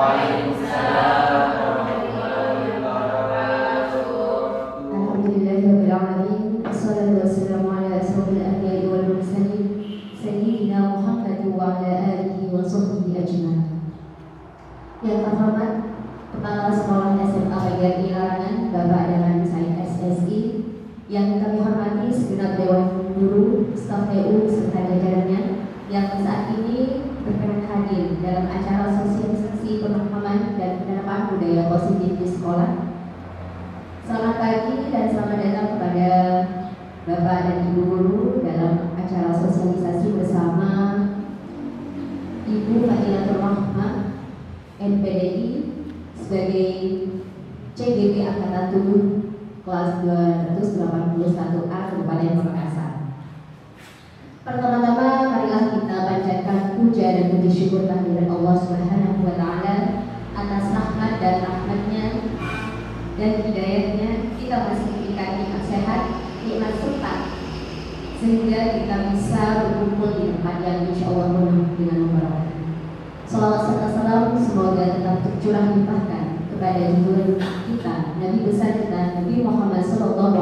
Alhamdulillahirrahmanirrahim. Assalatu wassalamu ala asrofil anbiya'i wal mursalin Sayyidina Muhammad wa ala alihi wa sahbihi ajma'in. Yang terhormat Kepala Sekolah SMA Pagari Larangan Bapak Dahlan Said SSI, yang kami hormati segenap Dewan Guru, staf TU serta jajarannya yang saat ini berkenan hadir dalam acara sosialisasi pemahaman dan penerapan budaya positif di sekolah. Selamat pagi dan selamat datang kepada Bapak dan Ibu Guru dalam acara sosialisasi bersama Ibu Fadilatul Rahmah NPDI sebagai CGP Angkatan 7 kelas 281A Kabupaten Pamekasan. Pertama-tama marilah kita panjatkan puja dan puji syukur kehadirat Allah Subhanahu wa taala atas rahmat dan rahmatnya dan hidayahnya kita masih diberikan nikmat sehat, nikmat sempat, sehingga kita bisa berkumpul di tempat yang insya Allah penuh dengan mubarak. Salawat serta salam semoga tetap tercurah limpahkan kepada junjungan kita, Nabi besar kita, Nabi Muhammad SAW,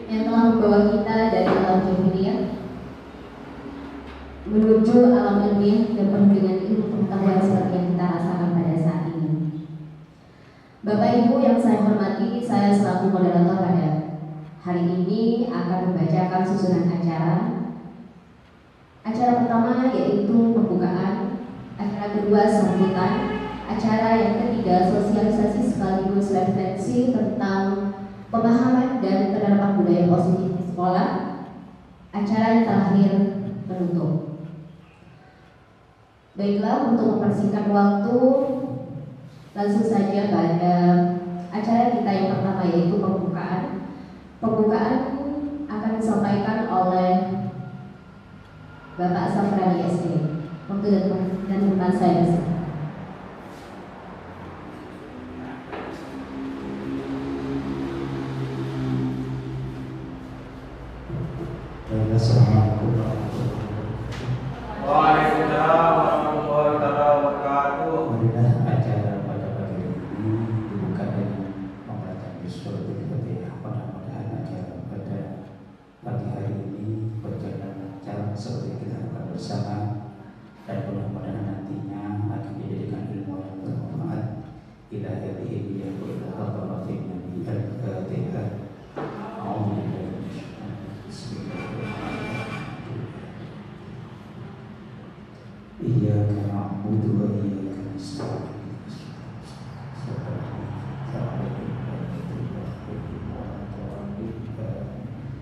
yang telah membawa kita dari alam jahiliyah menuju alam ilmiah dan penuh dengan ilmu pengetahuan seperti yang kita rasakan pada saat ini. Bapak Ibu yang saya hormati, saya selaku moderator pada hari ini akan membacakan susunan acara. Acara pertama yaitu pembukaan, acara kedua sambutan, acara yang ketiga sosialisasi sekaligus refleksi tentang pemahaman dan penerapan budaya positif di sekolah, acara yang terakhir penutup. Baiklah, untuk mempersingkat waktu, langsung saja pada acara kita yang pertama yaitu pembukaan. Pembukaan akan disampaikan oleh Bapak Safrani SD. Waktu dan tempat saya bersama. Assalamualaikum warahmatullahi wabarakatuh. Waalaikumsalam warahmatullahi wabarakatuh. Marilah acara pada pagi ini dibuka dengan membacakan suratul Fatihah. Mudah-mudahan acara pada pagi hari ini berjalan lancar seperti kita harapkan bersama, dan mudah-mudahan nantinya akan dijadikan ilmu yang bermanfaat. Ila hadhihi ya qul hadratin nabi al-fatihah. Iyyaka na'budu wa iyyaka nasta'in.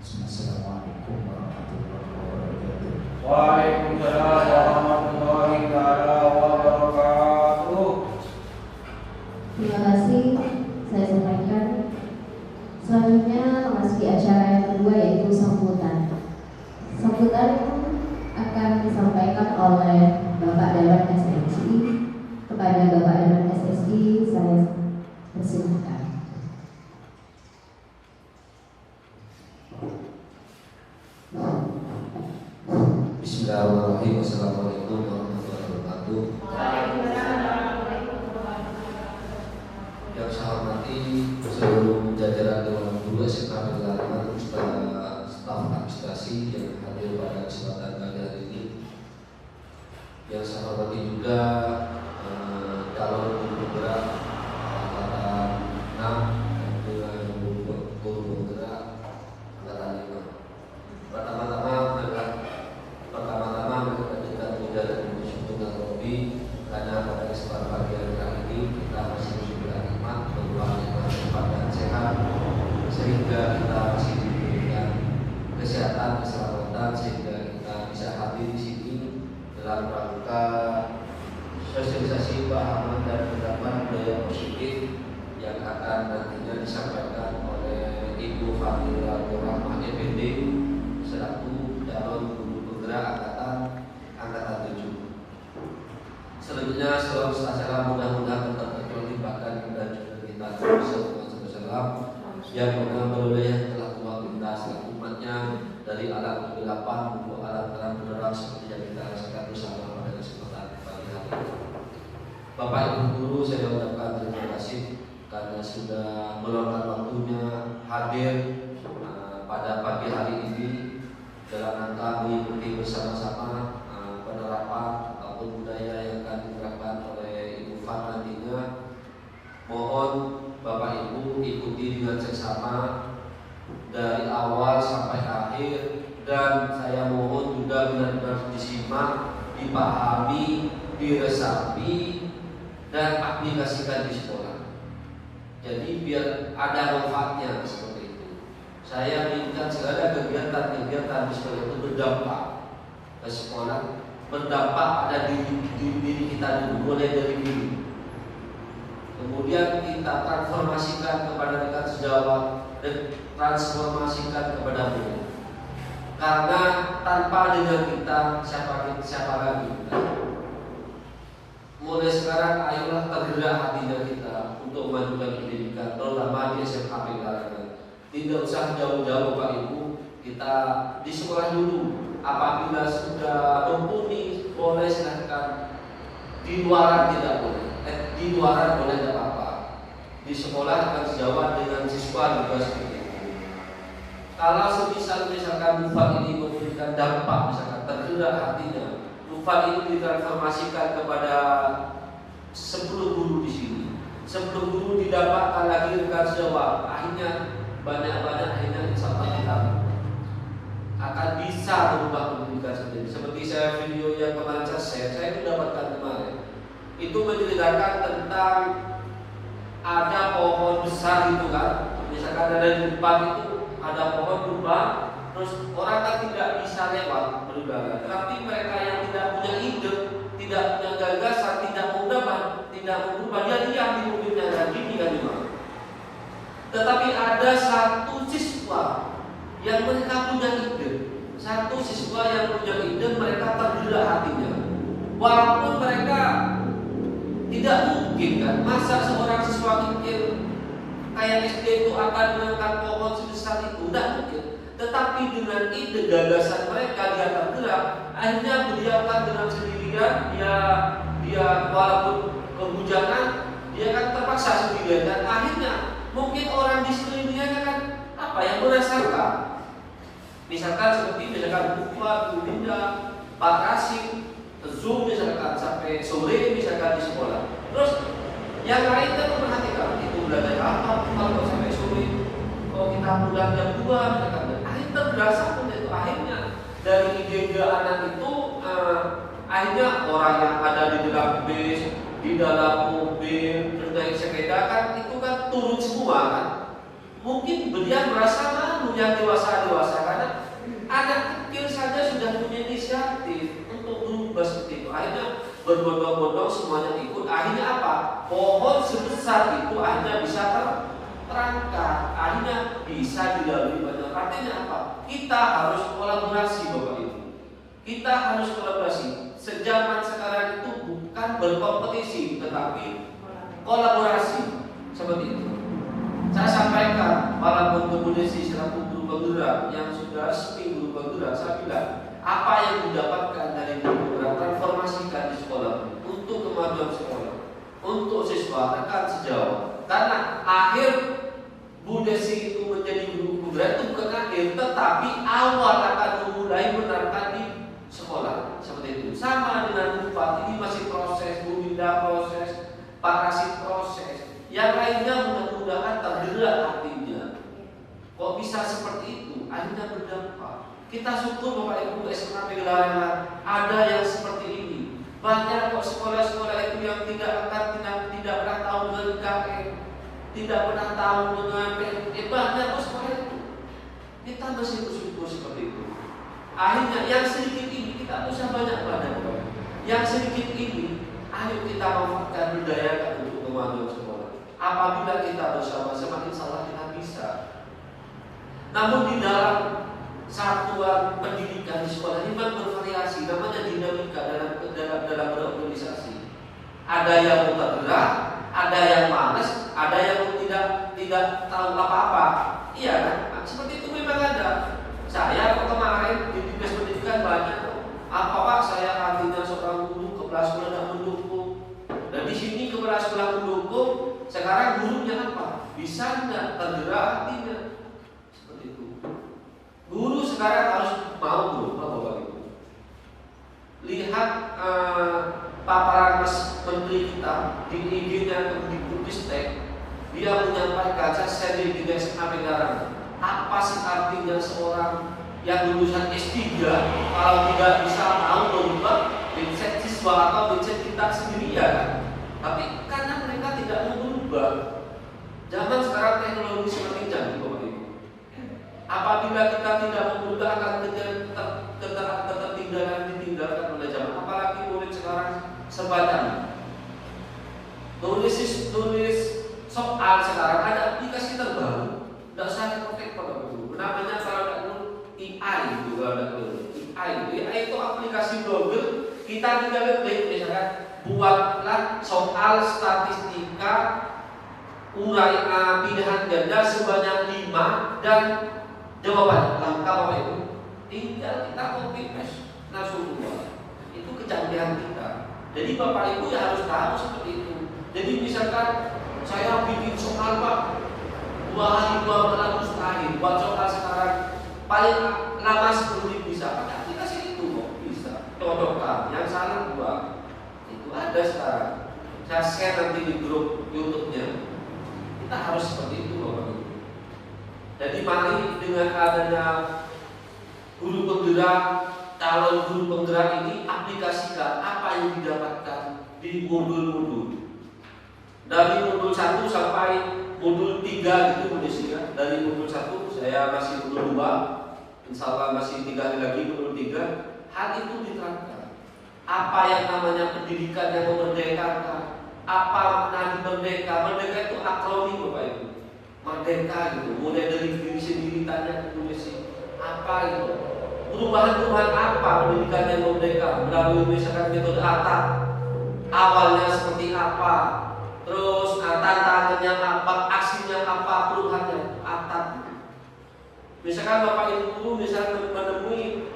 Assalamualaikum warahmatullahi wabarakatuh. Waalaikumsalam warahmatullahi wabarakatuh. Terima kasih, saya sampaikan. Selanjutnya memasuki acara yang kedua yaitu sambutan. Sambutan akan disampaikan oleh Bapak Dewan SSI. Kepada Bapak Dewan SSI saya persilahkan. Bismillahirrahmanirrahim. Assalamualaikum warahmatullahi wabarakatuh. Yang saya hormati seluruh jajaran Dewan Guru SMA Larangan, staf administrasi yang hadir pada kesempatan pagi hari ini. Yang saya hormati juga calon guru penggerak angkatan 6 dan juga guru penggerak angkatan 5. Pertama-tama mereka kita puja dan bersyukur kepada Rabbi karena pada kesempatan pagi hari ini kita masih diberikan nikmat berupa nikmat cepat dan sehat, sehingga kita masih diberikan kesehatan, keselamatan, sehingga kita bisa hadir di sini dalam rangka sosialisasi pemahaman dan penerapan budaya positif yang akan nantinya disampaikan oleh Ibu Fadilatul Rahmah MPD selaku calon guru penggerak angkatan 7. Selanjutnya seluruh acara mudah-mudahan tetap terlibatkan dan juga kita bersama yang mengambil wilayah telah tua kita selaku umatnya dari alam kegelapan menuju alam terang benderang seperti yang kita rasakan bersama pada kesempatan pagi hari ini. Bapak Ibu guru, saya ucapkan terima kasih karena sudah meluangkan waktunya hadir pada pagi hari ini dalam rangka mengikuti bersama-sama penerapan ataupun budaya yang akan diterapkan oleh Ibu Fat nantinya. Mohon Bapak Ibu ikuti dengan seksama dari awal sampai akhir, dan saya mohon juga benar-benar disimak, dipahami, diresapi, dan aplikasikan di sekolah. Jadi biar ada manfaatnya seperti itu. Saya inginkan segala kegiatan-kegiatan di sekolah itu berdampak ke sekolah, berdampak pada diri kita dulu, mulai dari diri. Kemudian kita transformasikan kepada rekan sejawat dan transformasikan kepada murid. Karena tanpa dengan kita siapa lagi kita. Mulai sekarang ayolah tergerak hatinya kita untuk memajukan pendidikan, terutama di SMA Penggalangan. Tidak usah jauh-jauh Pak Ibu, kita di sekolah dulu. Apabila sudah mumpuni, boleh silahkan. Di luaran tidak boleh. Di luaran boleh tidak apa-apa. Di sekolah akan sejawat dengan siswa juga seperti itu. Kalau misalkan Mufat ini memberikan dampak, misalkan tergerak hatinya, Mufat ini ditransformasikan kepada 10 guru di sini. 10 guru didapatkan lagi rekan sejawat. Akhirnya banyak-banyak insya Allah kita akan bisa merubah pendidikan sendiri. Seperti saya video yang kemarin saya mendapatkan kemarin, itu menceritakan tentang ada pohon besar itu kan, misalkan ada di depan itu ada pohon tumbang, terus orang kan tidak bisa lewat berjalan. Tetapi mereka yang tidak punya ide, tidak punya gagasan, tidak mau berubah, dia diam di mobilnya dan gini kan gimana. Tetapi ada satu siswa yang mereka punya ide, satu siswa yang punya ide, mereka tergerak hatinya. Walaupun mereka tidak mungkin kan, masa seorang siswa mikir kayak SD itu akan mengangkat pohon sebesar itu, tidak mungkin. Tetapi dengan ide gagasan mereka dia tergerak, akhirnya beliau kan dengan sendirian, dia walaupun kehujanan, dia kan terpaksa sendirian, dan akhirnya mungkin orang di sekelilingnya kan apa yang merasakan, misalkan Bupat, Bu Linda, Pak Rasim, Zoom misalkan sampai sore misalkan di sekolah. Terus yang lain kan memperhatikan itu belajar apa kalau sampai sore. Kalau kita pulang jam 2 misalkan, akhirnya terberasa pun itu akhirnya dari ide anak itu akhirnya orang yang ada di dalam bis, di dalam mobil, terus naik sepeda kan itu kan turun semua kan. Mungkin beliau merasa malu yang dewasa karena anak kecil saja sudah punya inisiatif untuk berubah seperti itu. Akhirnya berbondong-bondong semuanya ikut. Akhirnya apa? Pohon sebesar itu akhirnya bisa terangkat. Akhirnya bisa dilalui banyak. Artinya apa? Kita harus kolaborasi Bapak Ibu. Kita harus kolaborasi. Sejaman sekarang itu bukan berkompetisi, tetapi kolaborasi seperti itu. Saya sampaikan, walaupun kemudian selaku guru penggerak yang sudah resmi guru penggerak, saya bilang apa yang didapatkan dari guru penggerak transformasikan di sekolah untuk kemajuan sekolah, untuk siswa rekan sejawat. Karena akhir Bu Desi itu menjadi guru penggerak itu bukan akhir, tetapi awal akan memulai menerapkan di sekolah seperti itu. Sama dengan Bupati ini masih proses, Bu Linda proses, Pak Rasid proses. Yang lainnya mudah-mudahan tergerak hatinya. Kok bisa seperti itu? Akhirnya berdampak. Kita syukur Bapak Ibu SMA Penggalangan ada yang seperti ini. Banyak kok sekolah-sekolah itu yang tidak pernah tahu dengan IKN, tidak pernah tahu dengan PNP. Banyak kok sekolah itu. Kita masih bersyukur seperti itu. Akhirnya yang sedikit ini kita usah banyak-banyak. Yang sedikit ini, ayo kita manfaatkan, berdayakan untuk kemajuan sekolah. Apabila kita bersama-sama, insya Allah kita bisa. Namun di dalam satuan pendidikan di sekolah ini memang bervariasi, namanya dinamika dalam berorganisasi. Ada yang tergerak, ada yang malas, ada yang tidak tahu apa-apa. Iya kan? Seperti itu memang ada. Saya kemarin di dinas pendidikan banyak. Apa Pak? Saya artinya seorang guru kepala sekolah tidak mendukung. Dan di sini bisa nggak tergerak hatinya? Seperti itu. Guru sekarang harus mau Bapak Ibu. Lihat paparan Mas Menteri kita di IG-nya atau di Putristek, dia menyampaikan, saya sharing di SMA Megaran, apa sih artinya seorang yang lulusan S3 kalau tidak bisa tahu merubah mindset siswa atau mindset kita sendiri ya. Tapi karena mereka tidak mau berubah. Zaman sekarang teknologi semakin canggih Bapak Ibu. Apabila kita tidak mau berubah akan ketertinggalan ditinggalkan oleh zaman. Apalagi murid sekarang sebadan. Tulis soal sekarang ada aplikasi terbaru. Tidak usah rekotek Bapak Ibu. Namanya kalau AI itu AI itu aplikasi blogger. Kita tinggal klik misalkan buatlah soal statistika urai pilihan ganda sebanyak 5 dan jawaban lengkap Bapak Ibu. Tinggal kita copy paste langsung keluar. Itu kecanggihan kita. Jadi Bapak Ibu ya harus tahu seperti itu. Jadi misalkan saya bikin soal Pak 2 hari 2 malam mustahil. Buat soal sekarang paling lama 10 menit bisa. Pakai aplikasi itu kok bisa. Cocokkan. Yang salah buat itu ada sekarang. Saya share nanti di grup YouTube-nya. Kita harus seperti itu Bapak Ibu. Jadi mari dengan adanya guru penggerak, calon guru penggerak ini aplikasikan apa yang didapatkan di modul-modul. Dari modul 1 sampai modul 3 gitu Indonesia. Dari modul 1 saya masih modul 2, insya Allah masih 3 hari lagi modul 3. Hal itu diterapkan. Apa yang namanya pendidikan yang memerdekakan, apa makna merdeka? Merdeka itu akronim Bapak Ibu. Merdeka gitu, mulai dari diri sendiri tanya ke Indonesia. Apa itu? Perubahan-perubahan apa pendidikan yang merdeka? Melalui misalkan metode ATAP. Awalnya seperti apa? Terus tantangannya apa? Aksinya apa? Perubahannya ATAP. Misalkan Bapak Ibu guru misalkan menemui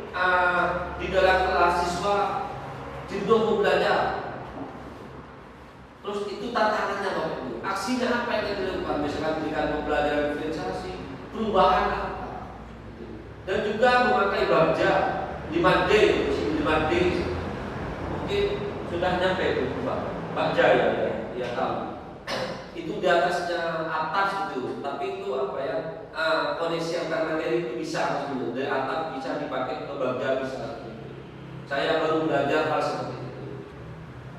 di dalam kelas siswa jenuh mau belajar. Terus itu tantangannya Bapak Ibu. Aksinya apa yang dilakukan? Misalkan berikan pembelajaran diferensiasi, perubahan apa? Dan juga memakai bagja 5D, 5D. Mungkin sudah nyampe itu Pak. Bagja ya tahu. Itu di atasnya atas itu, tapi itu apa ya? Koneksi antar materi itu bisa sebenarnya. Dari atap bisa dipakai ke bagja bisa. Saya baru belajar hal seperti itu.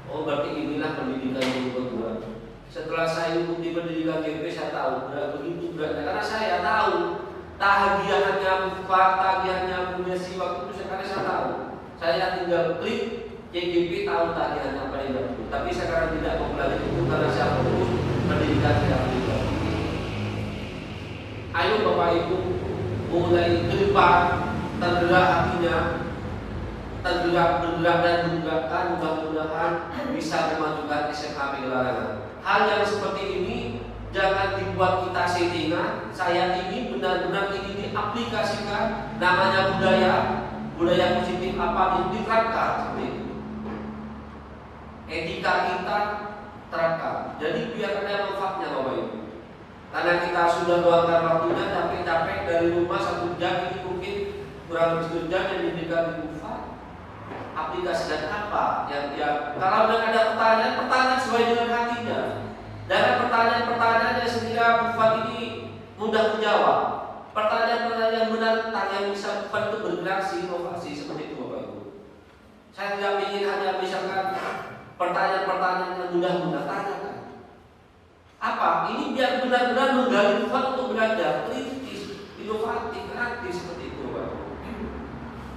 Oh berarti inilah pendidikan guru penggerak. Setelah saya ikuti pendidikan GP saya tahu begitu beratnya karena saya tahu tagihannya Bufat, tagihannya Bu Desi waktu itu karena saya tahu. Saya tinggal klik GGP tahu tagihannya apa yang dilakukan. Tapi sekarang tidak mau belajar itu karena saya fokus pendidikan tidak berubah. Ayo Bapak Ibu mulai ke depan tergerak hatinya, tergerak bergerak dan menggerakkan mudah-mudahan bisa memajukan SMA Pegelaran. Hal yang seperti ini jangan dibuat kita settingan. Saya ingin benar-benar ini diaplikasikan. Namanya budaya positif apa diterapkan seperti itu. Etika kita terapkan. Jadi biar ada manfaatnya Bapak Ibu. Karena kita sudah luangkan waktunya capek-capek dari rumah 1 jam ini mungkin kurang lebih 1 jam yang diberikan di Bufat. Aplikasikan apa yang kalau ada pertanyaan sesuai dengan hatinya. Dan pertanyaan-pertanyaan yang sekiranya Bufat ini mudah menjawab. Pertanyaan-pertanyaan yang menantang yang bisa Bufat itu berkreasi, inovasi seperti itu Bapak Ibu. Saya tidak ingin hanya misalkan pertanyaan-pertanyaan yang mudah tanyakan. Apa? Ini biar benar-benar menggali Bufat untuk belajar kritis, inovatif, kreatif seperti itu Bapak Ibu.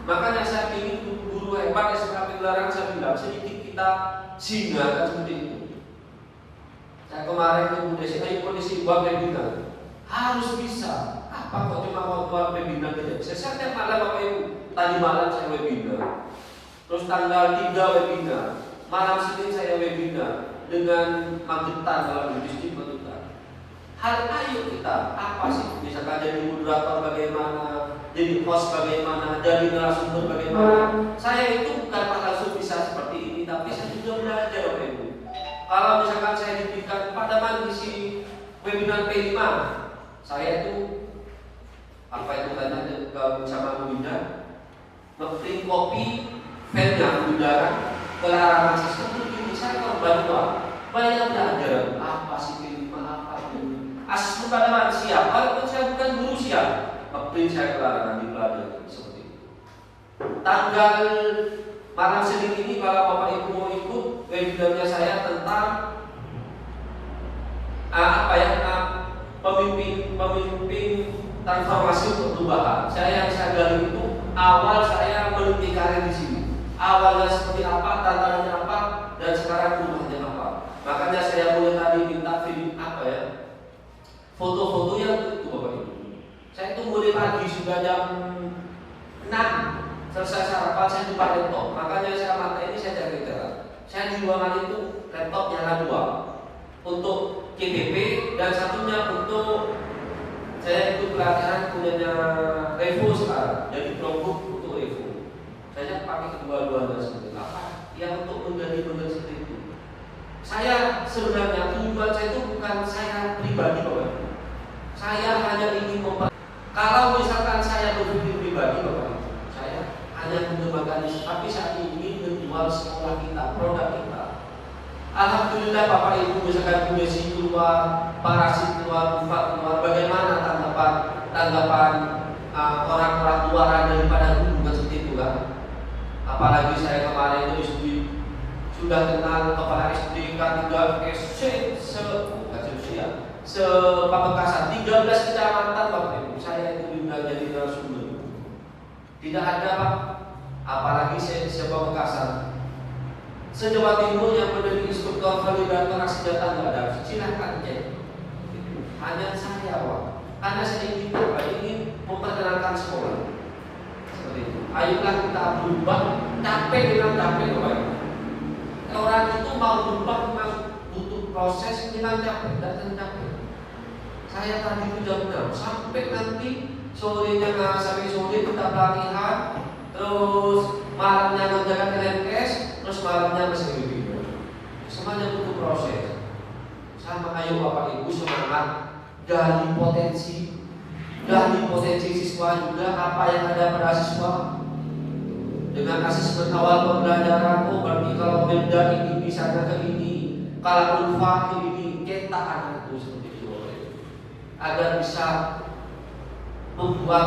Makanya saya ingin guru hebat SMA Pegelaran saya bilang sedikit kita singgahkan seperti itu. Saya kemarin ke Bu Desi, ayo kondisi buat webinar harus bisa. Apa kok cuma buat webinar aja? Saya tiap malam Bapak Ibu. Tadi malam saya webinar. Terus tanggal 3 webinar. Malam Senin saya webinar dengan Magetan kalau di distrik Magetan. Hal ayo kita apa sih? Misalkan jadi moderator bagaimana, jadi host bagaimana, jadi narasumber bagaimana. Saya itu bukan langsung bisa seperti ini, tapi saya juga belajar Bapak Ibu. Kalau misalkan saya diberikan pada mengisi webinar P5 saya itu tanya sama Bu Winda, ngeprint kopi filenya udara kelarangan sistem itu saya korban uang banyak belajar apa sih P5 apa itu asas kepada manusia, walaupun saya bukan guru siap ngeprint saya kelarangan di belajar seperti itu. Tanggal malam Senin ini kalau Bapak Ibu mau ikut webinarnya saya tentang pemimpin transformasi untuk perubahan. Saya gali itu awal saya meniti karir di sini. Awalnya seperti apa, tantangannya apa, dan sekarang perubahannya apa. Makanya saya mulai tadi minta film foto-foto yang itu Bapak Ibu. Saya itu mulai pagi sudah jam 6 selesai sarapan saya jumpa laptop. Makanya saya mata ini saya cari cara. Saya di ruangan itu laptop nyala 2 untuk KBP dan satunya untuk saya ikut pelatihan punyanya Revo sekarang, jadi Chromebook untuk Revo. Saya pakai kedua-duanya seperti apa? Yang untuk menjadi seperti itu. Saya sebenarnya tujuan saya itu bukan saya pribadi Bapak. Saya hanya ingin kalau misalkan saya berpikir pribadi Bapak, saya hanya mengembangkan ini, tapi saya ingin menjual sekolah kita, produk kita. Alhamdulillah Bapak Ibu misalkan Bumesi keluar, Parasit keluar, Bufat keluar, bagaimana tanggapan orang-orang luaran daripada guru seperti itu kan? Apalagi saya kemarin itu sudah kenal kepala SD K3 SC se-Pamekasan 13 kecamatan Bapak Ibu. Saya itu diundang jadi narasumber. Tidak ada Pak, apalagi se-Pamekasan. Se-Jawa Timur yang menjadi instruktur validator aksi data nggak ada, silahkan cek. Hanya saya Pak, karena saya ingin memperkenalkan sekolah seperti itu. Ayolah kita berubah, capek dengan capek Bapak. Orang itu mau berubah memang butuh proses, memang capek, datang capek. Saya tadi itu jam 6 sampai nanti sorenya sampai sore kita pelatihan, terus malamnya menjaga LMS, terus malamnya masih webinar. Semuanya butuh proses. Sama ayo Bapak Ibu semangat, gali potensi siswa juga apa yang ada pada siswa. Dengan asesmen awal pembelajaran, berarti kalau benda ini bisa ke ini, kalau ulfa ini cetak anak itu seperti itu agar bisa membuat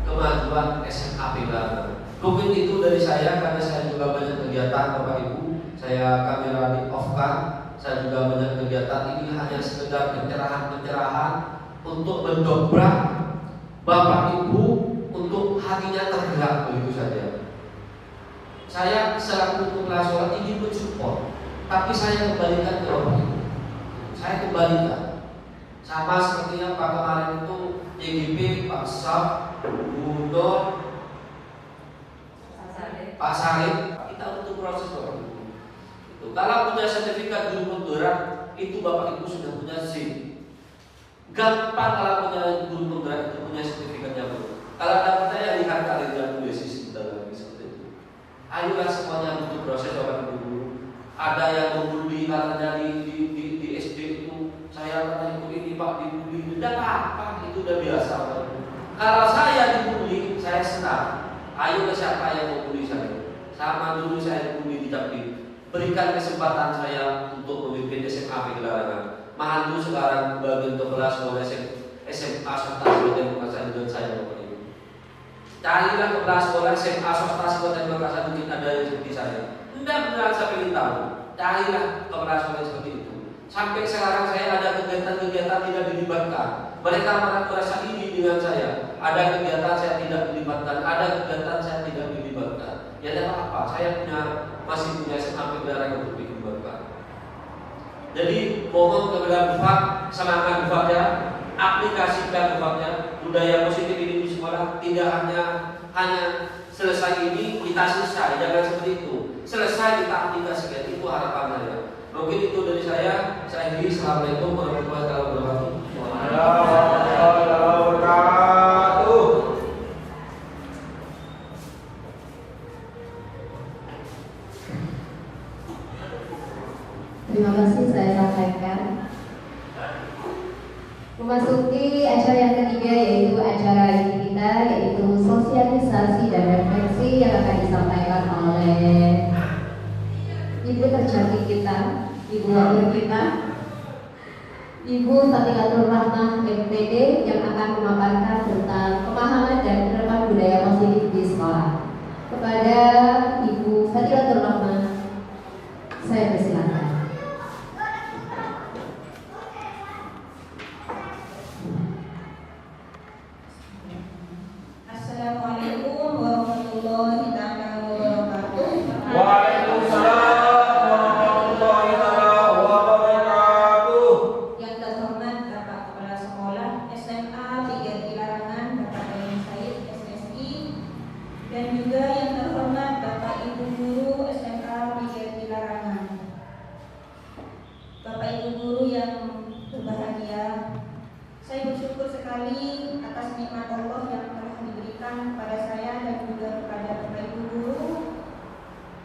kemajuan SMA baru. Mungkin itu dari saya karena saya juga banyak kegiatan Bapak Ibu. Saya kamera di off-kan. Saya juga banyak kegiatan ini hanya sekedar pencerahan untuk mendobrak Bapak Ibu untuk hatinya tergerak begitu saja. Saya selaku kepala sekolah ingin mensupport, tapi saya kembalikan ke Bapak Ibu. Saya kembalikan sama seperti yang Pak kemarin itu YGP, Pak Saf, Gubernur, Pak Sarif, kita untuk proses Bapak Ibu. Kalau punya sertifikat guru penggerak itu Bapak Ibu sudah punya SIM. Gampang kalau punya guru penggerak itu punya sertifikatnya Bu. Kalau ada pertanyaan lihat kalian besis sebentar lagi seperti itu. Ayolah semuanya butuh proses Bapak Ibu. Ada yang membuli katanya di SD itu saya katanya ini Pak dibully, tidak apa-apa itu udah biasa Bapak Ibu. Kalau saya dibully saya senang. Ayo ke siapa yang membuli saya? Sama dulu saya dibully di Capil. Berikan kesempatan saya untuk memimpin SMA Pegelarangan. Malu sekarang bagian kepala sekolah SMA swasta Kabupaten Pamekasan dengan saya Bapak Ibu. Carilah kepala sekolah SMA swasta Kabupaten Pamekasan mungkin ada yang seperti saya. Tidak benar saya ingin tahu. Carilah kepala sekolah seperti itu. Sampai sekarang saya ada kegiatan-kegiatan tidak dilibatkan. Mereka merasa ini dengan saya. Ada kegiatan saya tidak dilibatkan. Ada kegiatan saya tidak dilibatkan. Ya tidak apa-apa. Saya masih punya SMA Pegelarangan untuk dilibatkan. Jadi mohon kepada Bufak, semangat Bufaknya, aplikasikan Bufaknya. Budaya positif ini di sekolah tidak hanya selesai ini kita selesai, jangan seperti itu. Selesai kita aplikasikan, itu harapan saya. Mungkin itu dari saya. Saya akhiri. Assalamualaikum warahmatullahi wabarakatuh. Terima kasih saya sampaikan Memasuki acara yang ketiga, yaitu acara inti kita, yaitu sosialisasi dan refleksi yang akan disampaikan oleh ibu tercantik kita, ibu wakil kita, Ibu Fatilatul Rahmah MPD, yang akan memaparkan tentang pemahaman dan penerapan budaya positif di sekolah. Kepada Ibu Fatilatul Rahmah, saya persilakan. Assalamualaikum warahmatullahi wabarakatuh. Waalaikumsalam warahmatullahi wabarakatuh. Yang terhormat Bapak Kepala Sekolah SMA 3 Kilarangan, Bapak Dayang Said SSI, dan juga yang terhormat Bapak Ibu Guru SMA 3 Kilarangan. Bapak Ibu Guru yang berbahagia, saya bersyukur sekali atas nikmat Allah yang telah diberikan kepada saya dan juga kepada Bapak Ibu Guru,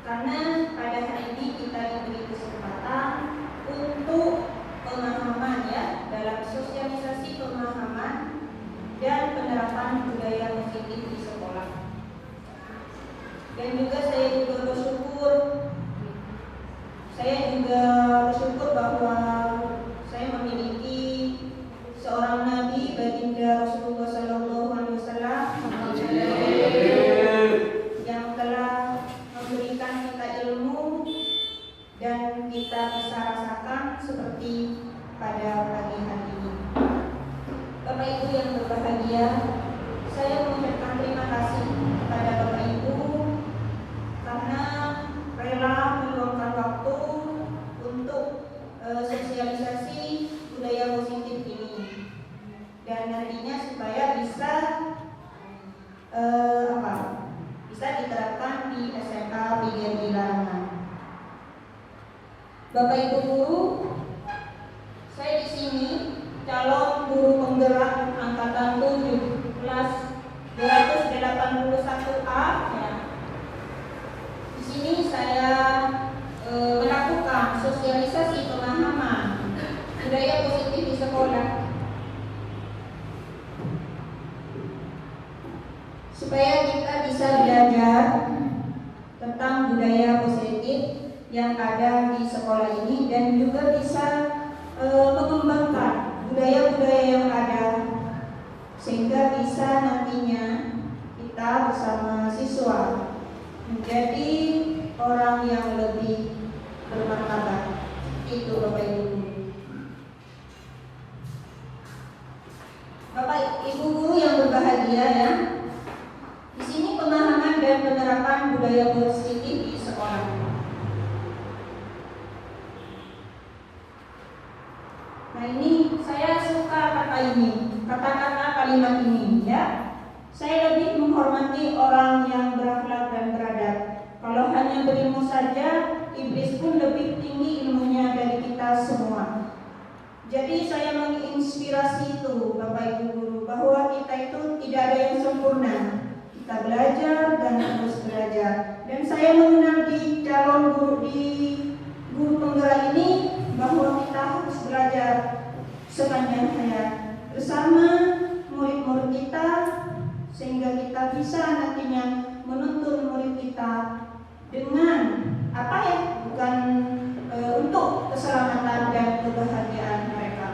karena pada hari ini kita diberi kesempatan untuk pemahaman dalam sosialisasi pemahaman dan penerapan budaya positif di sekolah. Dan juga saya juga bersyukur bahwa saya memiliki seorang Nabi baginda Rasulullah Sallallahu Alaihi Wasallam yang telah memberikan kita ilmu dan kita bisa rasakan seperti pada pagi hari ini. Bapak Ibu yang berbahagia, saya mengucapkan terima kasih kepada Bapak Ibu karena rela meluangkan waktu untuk sosialisasi budaya positif ini, dan nantinya supaya bisa diterapkan di SMA 3 Kilarangan. Bapak Ibu Guru, saya di sini calon guru penggerak angkatan 7 kelas 281A ya. Di sini saya melakukan sosialisasi pemahaman budaya positif di sekolah supaya kita bisa belajar tentang budaya positif yang ada di sekolah ini dan juga bisa mengembangkan budaya-budaya yang ada sehingga bisa nantinya kita bersama siswa menjadi orang yang lebih bermartabat. Itu Bapak Ibu. Bapak Ibu Guru yang berbahagia ya. Di sini pemahaman dan penerapan budaya positif di sekolah. Nah ini saya suka kata-kata kalimat ini ya. Saya lebih menghormati orang yang berakhlak dan beradab. Kalau hanya berilmu saja, iblis pun lebih tinggi ilmunya dari kita semua. Jadi saya menginspirasi itu Bapak Ibu Guru bahwa kita itu tidak ada yang sempurna. Kita belajar dan terus belajar. Dan saya mengenal di calon guru di guru penggerak ini bahwa kita harus belajar sepanjang hayat bersama murid-murid kita sehingga kita bisa nantinya menuntun murid kita dengan bukan untuk keselamatan dan kebahagiaan mereka.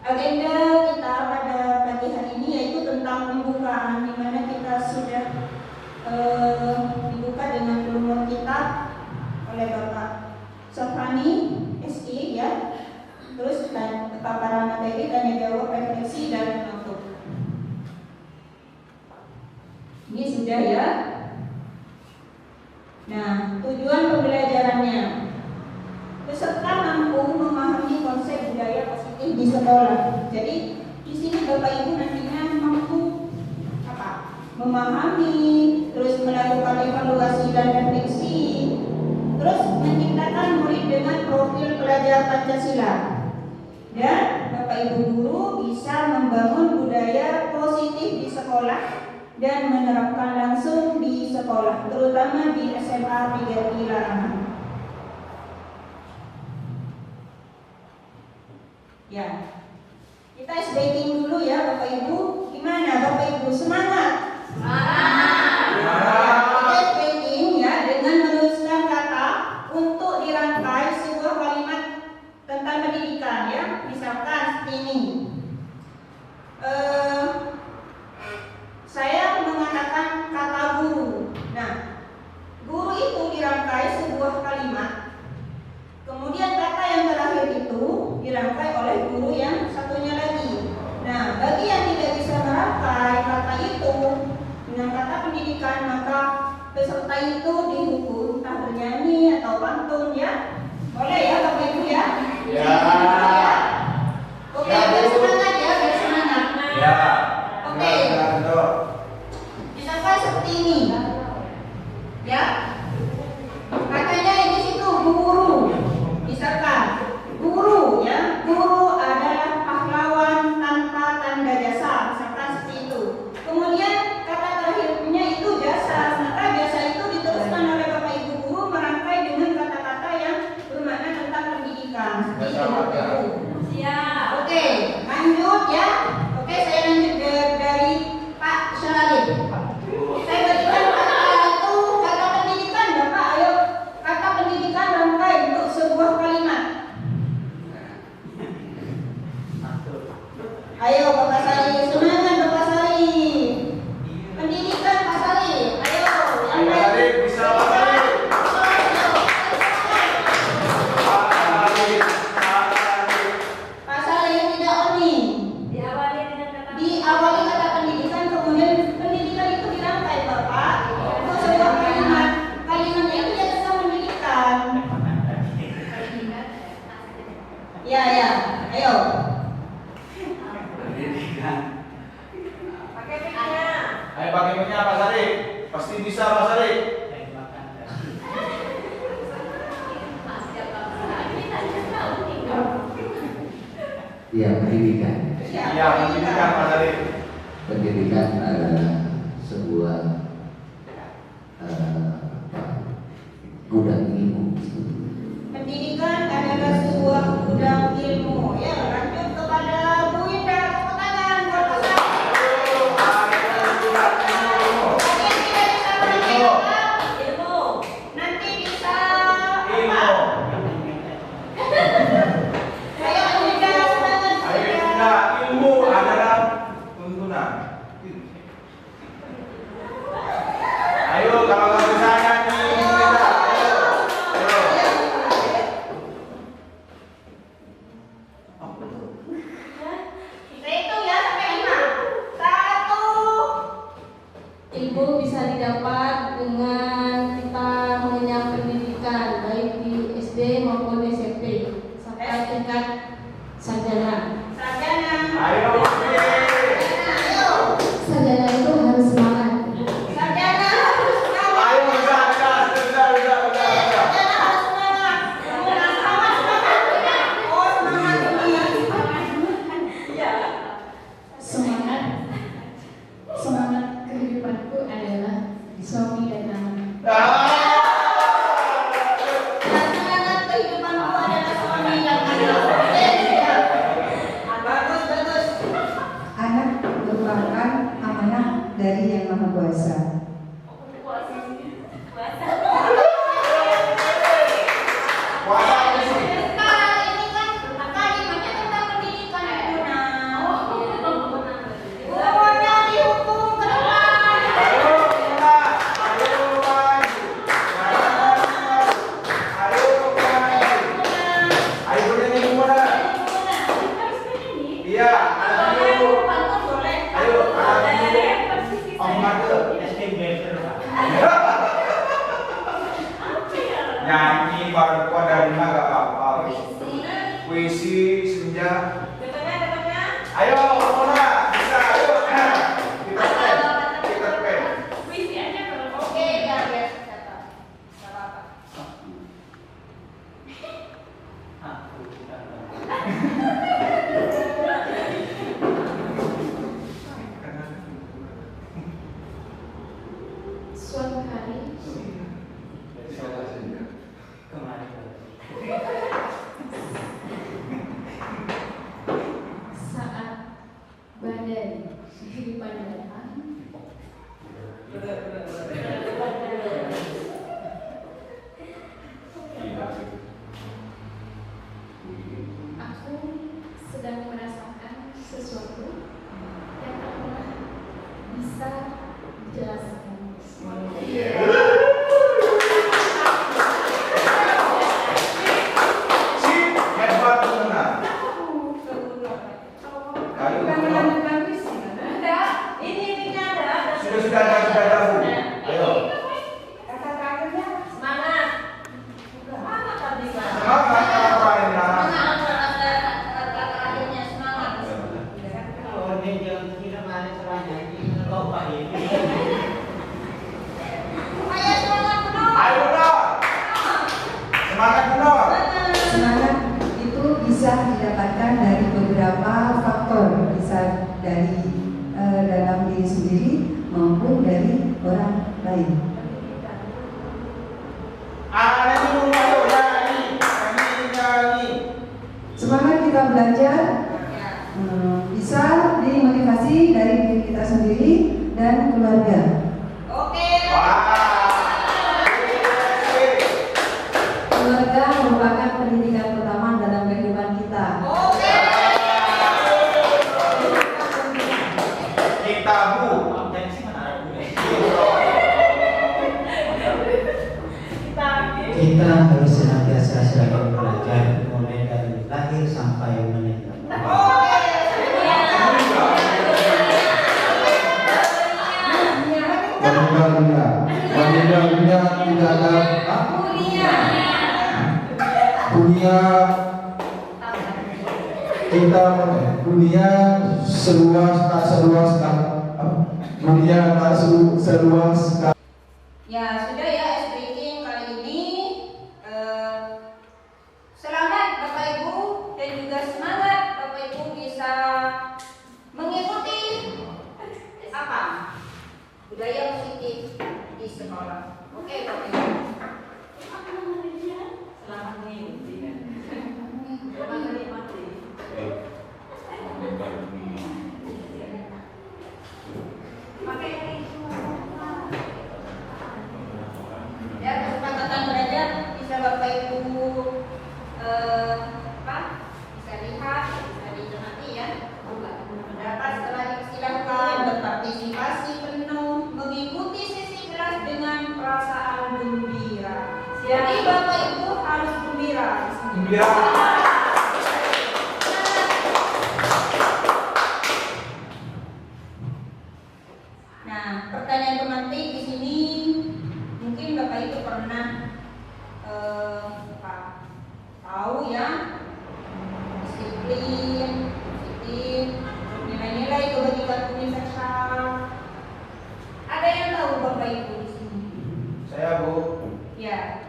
Agenda kita pada pagi hari ini yaitu tentang pembukaan, di mana kita sudah dibuka dengan ulumul kitab oleh Bapak Sofani SI ya. Terus paparan materi, tanya jawab, refleksi dan penutup. Ini sudah ya. Nah, tujuan pembelajarannya, peserta mampu memahami konsep budaya positif di sekolah. Jadi di sini Bapak Ibu nantinya mampu memahami, terus melakukan evaluasi dan refleksi, terus menciptakan murid dengan profil pelajar Pancasila. Dan Bapak Ibu Guru bisa membangun budaya positif di sekolah dan menerapkan langsung di sekolah, terutama di SMA 3 Kilarangan. Ya. Kita SBking dulu ya Bapak Ibu. Gimana Bapak Ibu? Semangat. Kita SBking ya dengan menuliskan kata untuk dirangkai sebuah kalimat tentang pendidikan ya. Misalkan seperti ini. Saya mengatakan kata guru. Nah, guru itu dirangkai sebuah kalimat. Kemudian kata yang terakhir itu dirangkai oleh guru yang satunya lagi. Nah, bagi yang tidak bisa merangkai kata itu dengan kata pendidikan, maka peserta itu dihukum entah bernyanyi atau pantun ya. Boleh ya Bapak Ibu ya? Ya. Oke, bersemangat ya, bersemangat. Ya. Oke. Misalkan seperti ini. Ya. Katanya di situ guru. Misalkan guru ya, guru adalah pahlawan tanpa tanda jasa, misalkan seperti itu. Kemudian kata terakhirnya itu jasa, maka jasa itu diteruskan oleh Bapak Ibu guru merangkai dengan kata-kata yang bermakna tentang pendidikan. Seperti itu Bapak Ibu. Siap. Oke, lanjut ya. Oke, saya lanjut dari Pak Syarif. Saya berikan kata pendidikan, Bapak. Ayo, kata pendidikan rangkai untuk sebuah kalimat. Ayo Bapak Sari, semangat Bapak Sari. Pendidikan Pak Sari. Ayo, yang Pak Sarif, bisa Pak Sarif. Pak Sari tidak oni. Diawali kata pendidikan, kemudian pendidikan itu dirangkai Bapak untuk sebuah kalimat. Kalimatnya itu ya tentang pendidikan. Ya, ya. Ayo. Ayo pakai minyak Pak Sarif. Pasti bisa Pak Sarif. Ya, pendidikan. Iya, pendidikan Pak Sarif. Pendidikan adalah sebuah gudang ilmu. Pendidikan adalah sebuah gudang ilmu. Ya, lanjut kepada Bu Indah. Tepuk tangan buat Pak Sari. Bagi yang tidak bisa mendengar ilmu, nanti bisa apa? Ayo Bu Indah, semangat Bu Ayo Indah. kita ilmu adalah tuntunan. Ayo kalau nggak bisa nyanyi kita. Ayo. Kita hitung ya sampai 5. 1. Ilmu bisa didapat dengan kita mengenyam pendidikan baik di SD maupun SMP sampai tingkat sarjana. Sarjana. Ayo. Ayo. Sarjana itu harus semangat. Sarjana harus semangat. Ayo bisa. Sarjana harus semangat. Sama semangat. Oh, semangat ini. Ya. Semangat kehidupanku adalah suami dan anak. Semangat kehidupanku adalah suami dan anak. Bagus. Anak merupakan amanah dari Yang Maha Kuasa. Puasa apa sih? Ini kan kalimatnya tentang pendidikan guna. Gurunya dihukum ke depan. Ayo kita. Ayo maju. Ayo bernyanyi gimana? Iya, anak dulu. Ayo, anak dulu. Om Mate. Nyanyi baru pada lima gak apa-apa. Puisi, senja. Ayo, Mona, bisa. Ayo, kita pen. Oke, biar catat. Gak apa-apa. Suatu hari Semangat itu bisa didapatkan dari beberapa faktor, bisa dari dalam diri sendiri maupun dari orang lain. Semangat kita belajar bisa dimotivasi dari diri kita sendiri dan keluarga. Keluarga merupakan pendidikan pertama dalam kehidupan kita. Kita harus senantiasa selalu belajar mulai dari lahir sampai meninggal. Meninggal dunia tidak ada dunia kita dunia seluas tak seluas dunia tak seluas. Ya sudah ya, speaking kali ini. Selamat Bapak Ibu dan juga semangat Bapak Ibu bisa mengikuti apa? Budaya positif di sekolah. Oke Bapak Ibu. Selamat mengikuti. Selamat menikmati. Ya, kesepakatan belajar bisa Bapak Ibu bisa lihat, bisa dicermati ya. Dapat setelah disilahkan berpartisipasi penuh, mengikuti sesi kelas dengan perasaan gembira. Jadi Bapak Ibu harus gembira. Nah, pertanyaan pemantik di sini mungkin Bapak Ibu pernah tahu ya, disiplin, positif, nilai-nilai kebajikan universal. Ada yang tahu Bapak Ibu di sini? Saya Bu. Ya.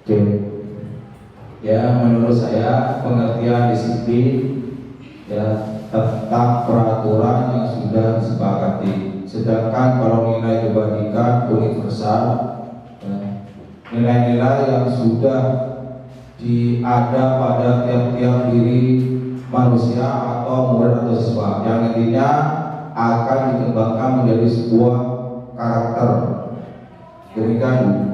Oke. Ya, menurut saya pengertian disiplin ya tentang peraturan yang sudah disepakati. Sedangkan kalau nilai kebajikan universal, ya, nilai-nilai yang sudah ada pada tiap-tiap diri manusia atau murid atau siswa, yang nantinya akan dikembangkan menjadi sebuah karakter. Demikian.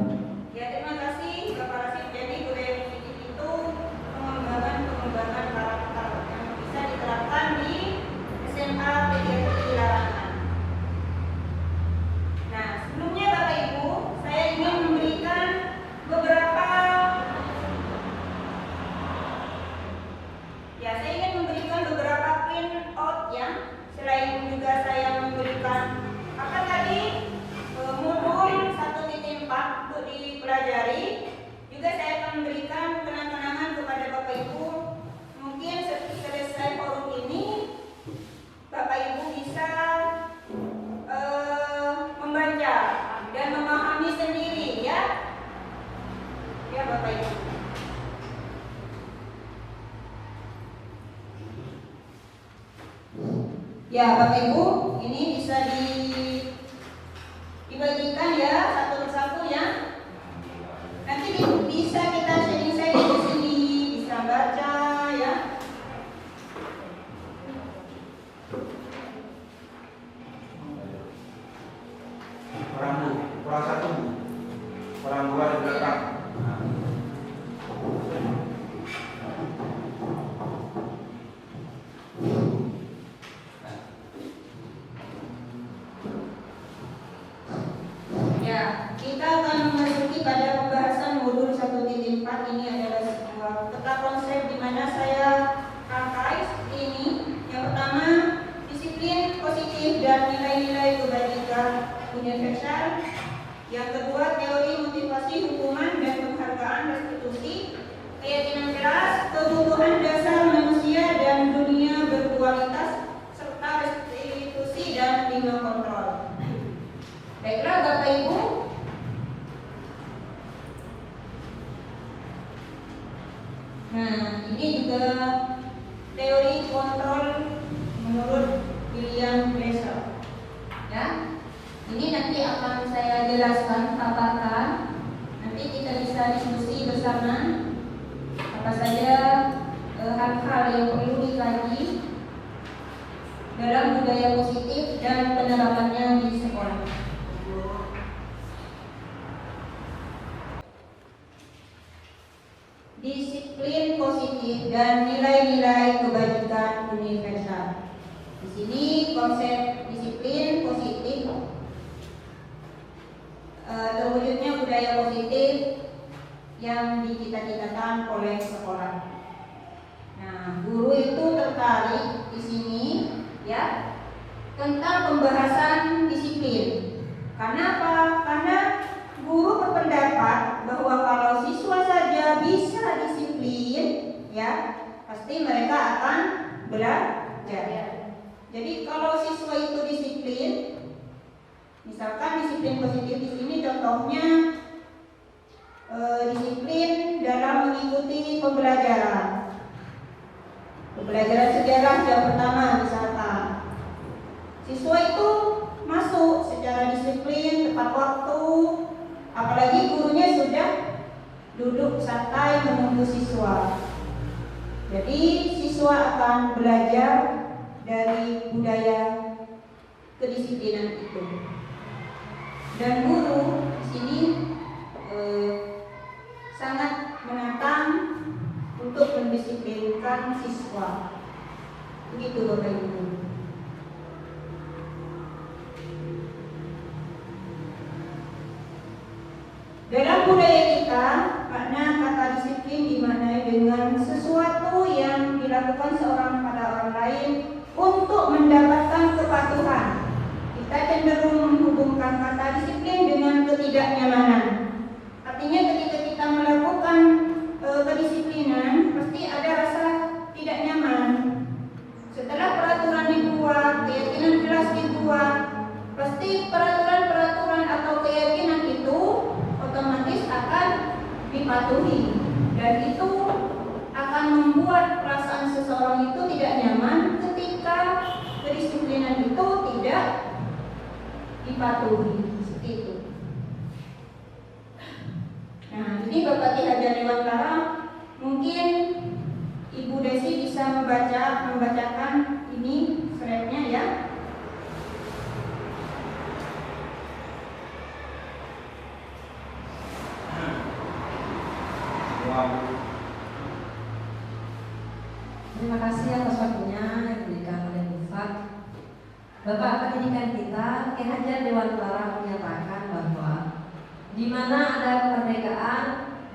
Ya Bapak Ibu, ini bisa dibagikan ya satu persatu ya. Nanti bisa kita sharing di sini, bisa baca ya. Orang satu, orang dua di belakang. Kita akan memasuki pada pembahasan modul 1.4. Ini adalah sebuah peta konsep di mana saya rangkai ini. Yang pertama, disiplin positif dan nilai-nilai kebajikan universal. Yang kedua, teori motivasi hukuman dan penghargaan restitusi. Keyakinan keras, kebutuhan dasar manusia dan dunia berkualitas Baiklah Bapak Ibu. Nah, ini juga teori kontrol menurut William Glasser. Ya, ini nanti akan saya jelaskan, paparkan. Nanti kita bisa diskusi bersama apa saja hal-hal yang perlu dikaji dalam budaya positif dan penerapannya di sekolah. Disiplin positif dan nilai-nilai kebajikan universal. Di sini konsep disiplin positif terwujudnya budaya positif yang dicita-citakan oleh sekolah. Nah, guru itu tertarik di sini ya tentang pembahasan disiplin. Karena apa? Karena guru berpendapat bahwa kalau siswa saja bisa disiplin, ya pasti mereka akan belajar. Jadi kalau siswa itu disiplin, misalkan disiplin positif di sini contohnya disiplin dalam mengikuti pembelajaran sejarah jam pertama misalkan. Siswa itu masuk secara disiplin, tepat waktu, apalagi gurunya sudah duduk santai menunggu siswa. Jadi siswa akan belajar dari budaya kedisiplinan itu. Dan guru di sini sangat menantang untuk mendisiplinkan siswa. Begitu Bapak Ibu. Dalam budaya kita, makna kata disiplin dimaknai dengan sesuatu yang dilakukan seorang pada orang lain untuk mendapatkan kepatuhan. Kita cenderung menghubungkan kata disiplin dengan ketidaknyamanan. Artinya ketika kita melakukan kedisiplinan, pasti ada rasa tidak nyaman. Setelah peraturan dibuat, keyakinan jelas dibuat, pasti peraturan-peraturan atau keyakinan itu otomatis akan dipatuhi, dan itu akan membuat perasaan seseorang itu tidak nyaman ketika kedisiplinan itu tidak dipatuhi. Seperti itu. Nah, ini Bapak Ki Hajar Dewantara, mungkin Ibu Desi bisa membacakan ini slide-nya ya. Terima kasih atas waktunya yang diberikan oleh Bufat. Bapak pendidikan kita, Ki Hajar Dewantara menyatakan bahwa di mana ada kemerdekaan,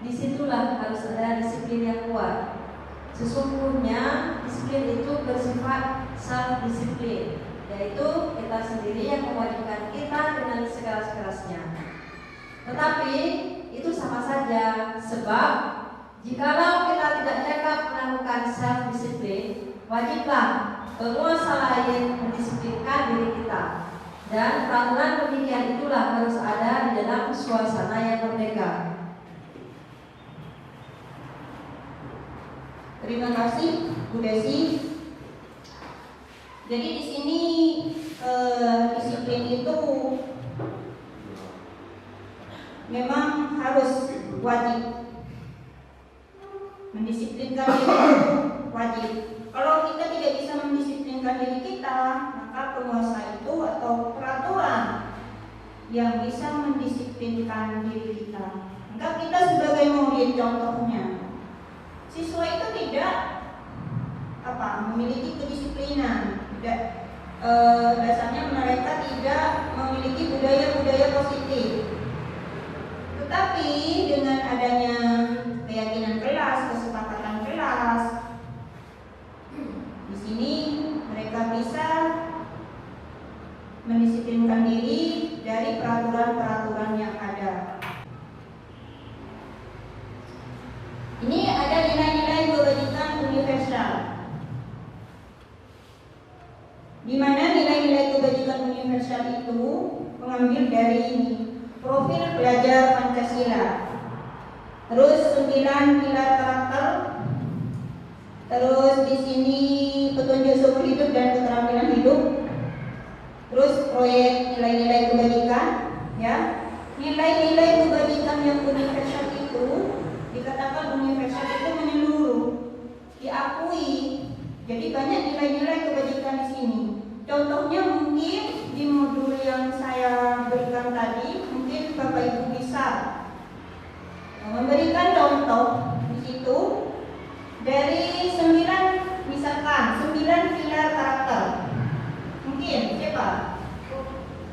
disitulah harus ada disiplin yang kuat. Sesungguhnya disiplin itu bersifat self-disiplin, yaitu kita sendiri yang mewajibkan kita dengan sekeras-kerasnya. Tetapi itu sama saja, sebab jikalau kita tidak cakap melakukan self-disiplin, wajiblah penguasa lain mendisiplinkan diri kita. Dan peraturan demikian itulah harus ada di dalam suasana yang merdeka. Terima kasih Bu Desi. Jadi di sini disiplin itu memang harus wajib. Mendisiplinkan diri itu wajib. Kalau kita tidak bisa mendisiplinkan diri kita, maka penguasa itu atau peraturan yang bisa mendisiplinkan diri kita. Maka kita sebagai murid contohnya, siswa itu tidak memiliki kedisiplinan, dasarnya mereka tidak memiliki budaya-budaya positif. Tetapi dengan adanya keyakinan kelas, kesepakatan kelas, di sini mereka bisa mendisiplinkan diri dari peraturan-peraturan yang ada. Ini ada nilai-nilai kebajikan universal, di mana nilai-nilai kebajikan universal itu mengambil dari ini, profil pelajar Pancasila. Terus 9 pilar karakter. Terus di sini petunjuk seumur hidup dan keterampilan hidup. Terus proyek nilai-nilai kebajikan, ya. Nilai-nilai kebajikan yang universal itu dikatakan universal itu menyeluruh, diakui. Jadi banyak nilai-nilai kebajikan di sini. Contohnya mungkin di modul yang saya berikan tadi, mungkin Bapak Ibu bisa memberikan contoh di situ dari 9, misalkan 9 pilar karakter. Mungkin siapa?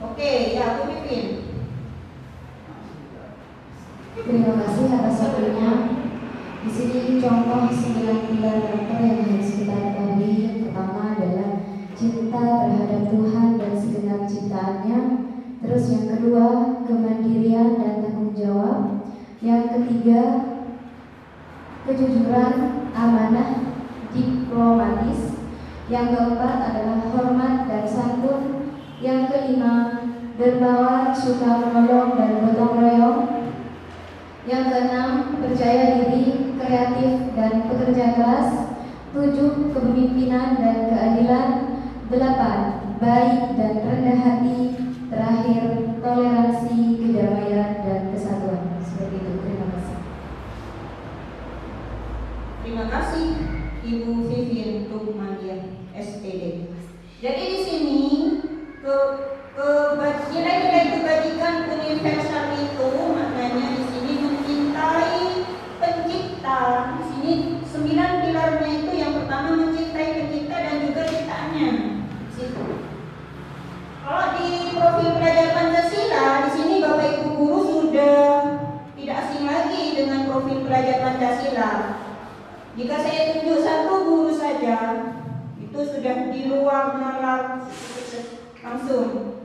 Oke, ya Bu Pipin. Terima kasih atas waktunya. Di sini contoh 9 pilar karakter yang harus kita ketahui. Yang pertama adalah cinta terhadap Tuhan dan segenap ciptaannya. Terus yang kedua, kemandirian dan tanggung jawab. Yang ketiga, kejujuran, amanah, diplomatis. Yang keempat adalah hormat dan santun. Yang kelima, dermawan, suka menolong dan gotong royong. Yang keenam, percaya diri, kreatif dan pekerja keras. 7, kepemimpinan dan keadilan. 8, baik dan rendah hati. Terakhir, toleransi, kedamaian dan kesatuan. Seperti itu. Terima kasih. Terima kasih Ibu Vivian Tukmandia, STD. Jadi di sini nilai-nilai kebajikan universal itu maknanya di sini mencintai pencipta. Di sini 9 pilarnya itu yang pertama mencintai pencipta dan juga ciptaannya. Kalau di profil pelajar Pancasila, di sini Bapak Ibu guru sudah tidak asing lagi dengan profil pelajar Pancasila. Jika saya tunjuk satu guru saja, itu sudah di luar nalar langsung.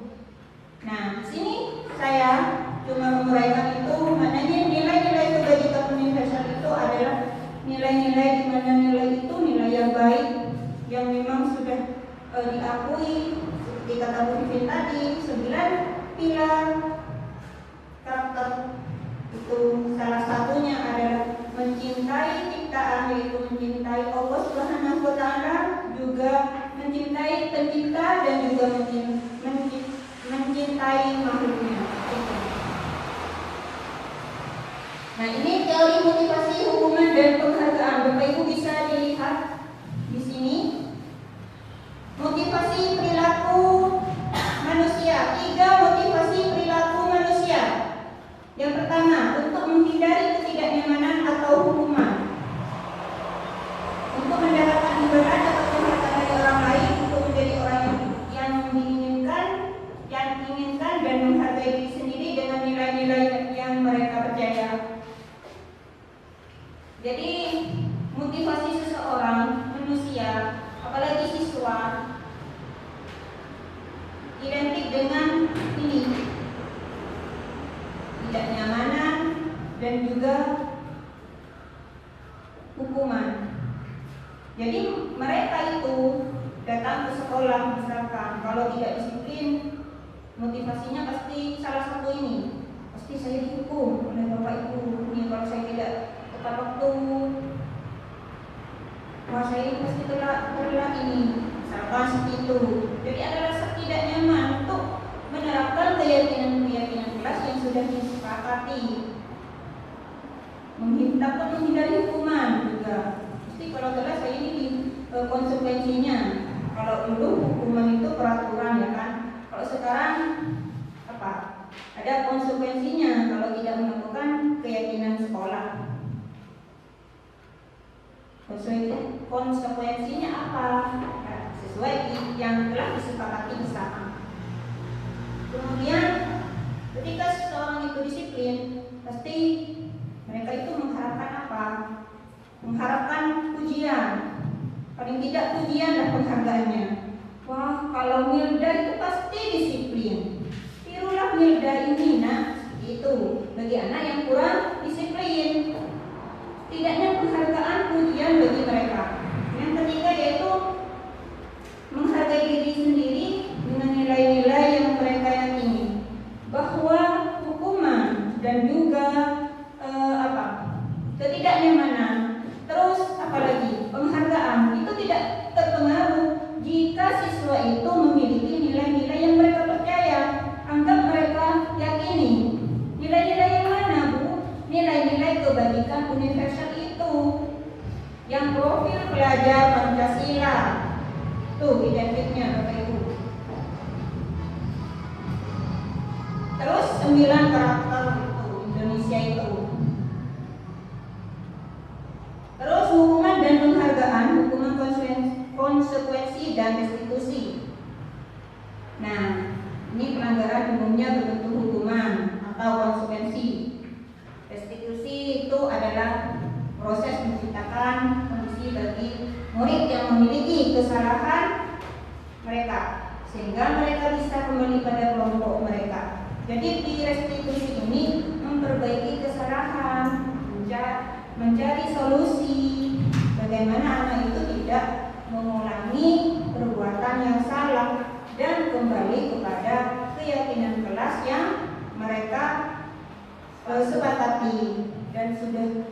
Nah, di sini saya cuma menguraikan itu, maknanya nilai-nilai kebajikan universal itu adalah nilai-nilai di mana nilai itu nilai yang baik, yang memang sudah diakui. Seperti kata Bu Vivin tadi, 9 pilar karakter itu salah satunya adalah mencintai ciptaan, yaitu mencintai Allah Subhanahu wa Ta'ala, juga mencintai pencipta dan juga mencintai makhluknya. Nah, ini teori motivasi, hukuman dan penghargaan. Bapak Ibu bisa dilihat di sini. Motivasi perilaku manusia. 3 motivasi perilaku manusia. Yang pertama, untuk menghindari ketidaknyamanan atau hukuman, untuk mendapatkan imbalan atau penghargaan dari orang lain, untuk menjadi orang yang diinginkan, dan menghargai diri sendiri dengan nilai-nilai yang mereka percaya. Jadi motivasi seseorang manusia, apalagi siswa, identik dengan ini, ketidaknyamanan dan juga hukuman. Jadi mereka itu datang ke sekolah, misalkan kalau tidak disiplin, motivasinya pasti salah satu ini, pasti saya dihukum oleh Bapak Ibu. Ini kalau saya tidak tepat waktu, wah saya ini pasti telat ini, misalkan seperti itu. Jadi ada rasa tidak nyaman untuk menerapkan keyakinan kelas yang sudah disepakati. Takut menghindari hukuman juga. Pasti kalau telat saya ini konsekuensinya. Kalau dulu hukuman itu peraturan, ya kan. Kalau sekarang apa? Ada konsekuensinya kalau tidak melakukan keyakinan sekolah. Konsekuensinya apa? Nah, sesuai yang telah disepakati bersama. Kemudian ketika seseorang itu disiplin, pasti mereka itu mengharapkan apa? Mengharapkan pujian. Paling tidak pujian dan penghargaannya. Wah, kalau Milda itu pasti disiplin. Tirulah Milda ini, nah itu bagi anak yang kurang disiplin. Tidaknya penghargaan, pujian bagi mereka. Yang ketiga yaitu menghargai diri sendiri dengan nilai-nilai yang mereka yakini. pelajar Pancasila. Tuh identiknya Bapak Ibu. Terus 9 karakter itu Indonesia itu. Terus hukuman dan penghargaan, hukuman konsekuensi dan restitusi. Nah, ini pelanggaran umumnya berbentuk hukuman atau konsekuensi. Restitusi itu adalah proses menciptakan kondisi bagi murid yang memiliki kesalahan mereka sehingga mereka bisa kembali pada kelompok mereka. Jadi di restitusi ini memperbaiki kesalahan, mencari solusi bagaimana anak itu tidak mengulangi perbuatan yang salah dan kembali kepada keyakinan kelas yang mereka sepakati dan sudah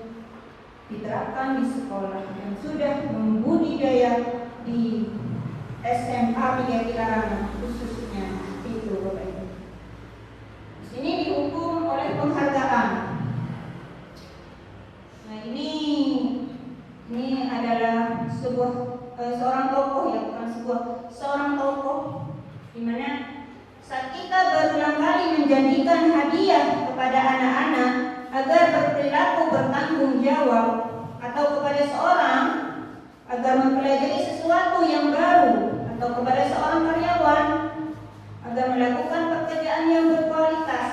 diterapkan di sekolah dan sudah membudidaya di SMA 3 Kilarangan khususnya itu Bapak Ibu. Di sini dihukum oleh penghargaan. Nah ini adalah seorang tokoh ya, bukan seorang tokoh di mana saat kita berulang kali menjanjikan hadiah kepada anak-anak agar berperilaku bertanggung jawab atau kepada seorang agar mempelajari sesuatu yang baru atau kepada seorang karyawan agar melakukan pekerjaan yang berkualitas,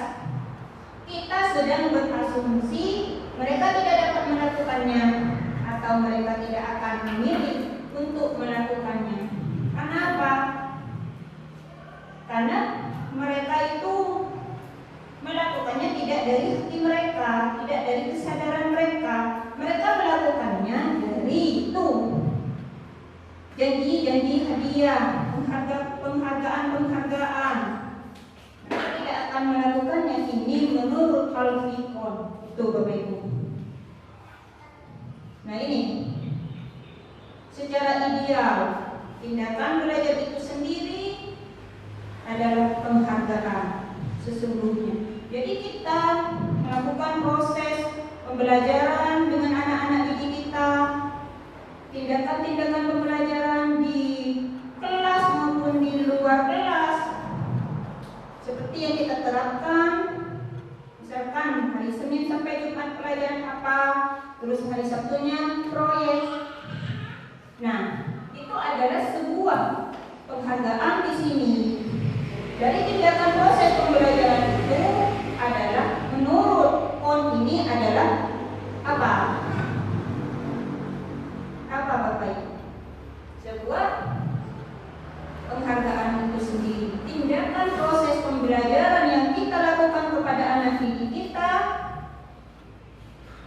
kita sedang berasumsi mereka tidak dapat melakukannya atau mereka tidak akan memilih untuk melakukannya. Kenapa? Karena mereka itu melakukannya tidak dari hati mereka, tidak dari kesadaran mereka. Mereka melakukannya dari itu janji-janji hadiah, penghargaan. Mereka tidak akan melakukannya ini menurut Al-Fiqh. Itu Bapak Ibu. Nah ini secara ideal tindakan belajar itu sendiri adalah penghargaan sesungguhnya. Jadi kita melakukan proses pembelajaran dengan anak-anak didik kita, tindakan-tindakan pembelajaran di kelas maupun di luar kelas seperti yang kita terapkan. Misalkan hari Senin sampai Jumat pelajaran apa, terus hari Sabtunya proyek. Nah, itu adalah sebuah penghargaan di sini. Dari tindakan proses pembelajaran itu adalah menurut PON ini adalah apa? Apa Bapak Ibu? Sebuah penghargaan itu sendiri. Tindakan proses pembelajaran yang kita lakukan kepada anak didik kita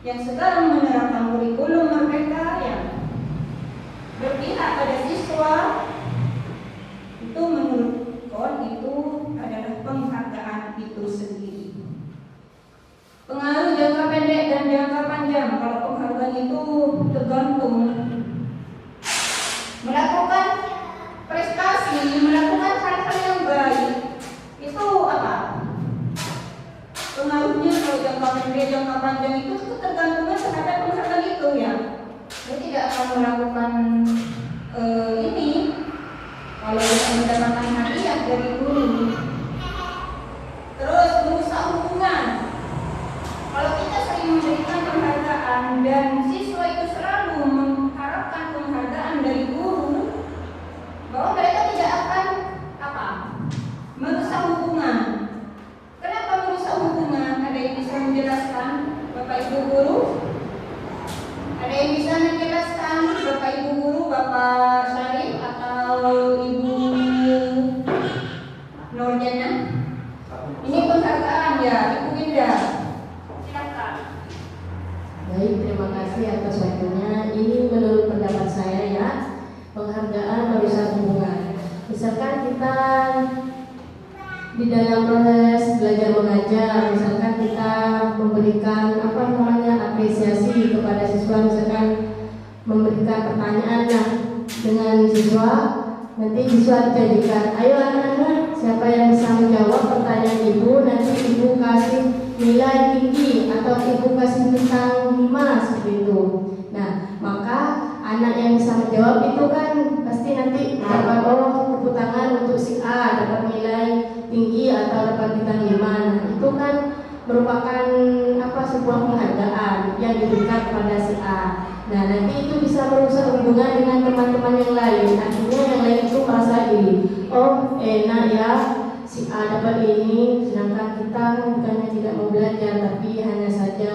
yang sekarang menerapkan kurikulum mereka yang berpihak pada siswa itu menurut PON itu adalah penghargaan itu sendiri. Pengaruh jangka pendek dan jangka panjang. Kalau penghargaan itu tergantung melakukan prestasi, melakukan hal-hal yang baik. Itu apa? Pengaruhnya kalau jangka pendek, jangka panjang itu tergantung terhadap penghargaan itu ya. Dia tidak akan melakukan ini kalau mendapatkan hadiah dari guru. Terus merusak hubungan. Kalau kita sering memberikan penghargaan dan siswa itu selalu mengharapkan penghargaan dari guru, bahwa mereka tidak akan apa? Merusak hubungan. Kenapa merusak hubungan? Ada yang bisa menjelaskan, Bapak Ibu guru? Ada yang bisa menjelaskan, Bapak Ibu guru, Bapak Syarif atau Ibu Nurjana? Ini penghargaan ya, Ibu Indah. Silakan. Baik, terima kasih atas waktunya. Ini menurut pendapat saya ya, penghargaan merusak hubungan. Misalkan kita di dalam proses belajar mengajar, misalkan kita memberikan apresiasi kepada siswa, misalkan memberikan pertanyaan dengan siswa, nanti siswa dijadikan, ayo anak-anak, siapa yang bisa menjawab pertanyaan ibu, nanti ibu kasih nilai tinggi atau ibu kasih bintang 5 seperti itu. Nah, maka anak yang bisa menjawab itu kan pasti nanti dapat tepuk tangan untuk si A dapat nilai tinggi atau dapat bintang 5. Nah, itu kan merupakan sebuah penghargaan yang diberikan kepada si A. Nah, nanti itu bisa merusak hubungan dengan teman-teman yang lain. Akhirnya yang lain itu merasa iri. Oh, enak ya, si A dapat ini, sedangkan kita bukannya tidak mau belajar, tapi hanya saja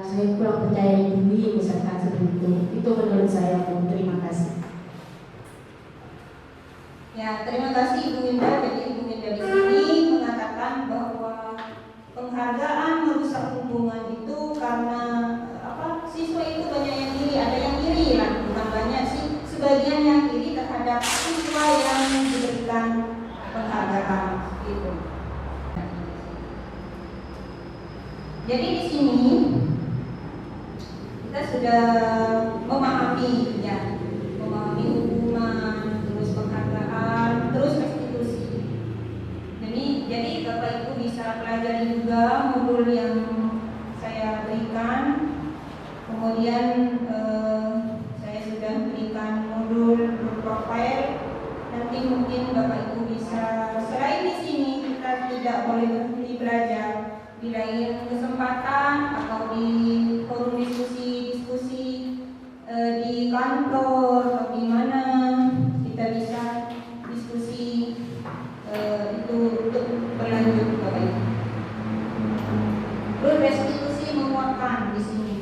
saya kurang percaya diri, misalkan seperti itu. Itu menurut saya, Bu. Terima kasih. Ya, terima kasih Ibu Winda. Jadi Ibu Winda di sini mengatakan bahwa penghargaan merusak hubungan itu karena siswa itu banyak yang iri, ada yang iri lah, bukan banyak sih, sebagian yang iri terhadap siswa yang diberikan penghargaan itu. Jadi di sini kita sudah memahami hukuman, terus penghargaan, terus restitusi. Jadi Bapak Ibu bisa pelajari juga modul yang saya berikan. Kemudian saya sudah berikan modul berprofil. Nanti mungkin Bapak Ibu bisa, selain di sini kita tidak boleh berhenti belajar, di lain kesempatan atau di forum diskusi di kantor atau di mana kita bisa diskusi itu untuk berlanjut Bapak Ibu. Terus restitusi menguatkan di sini.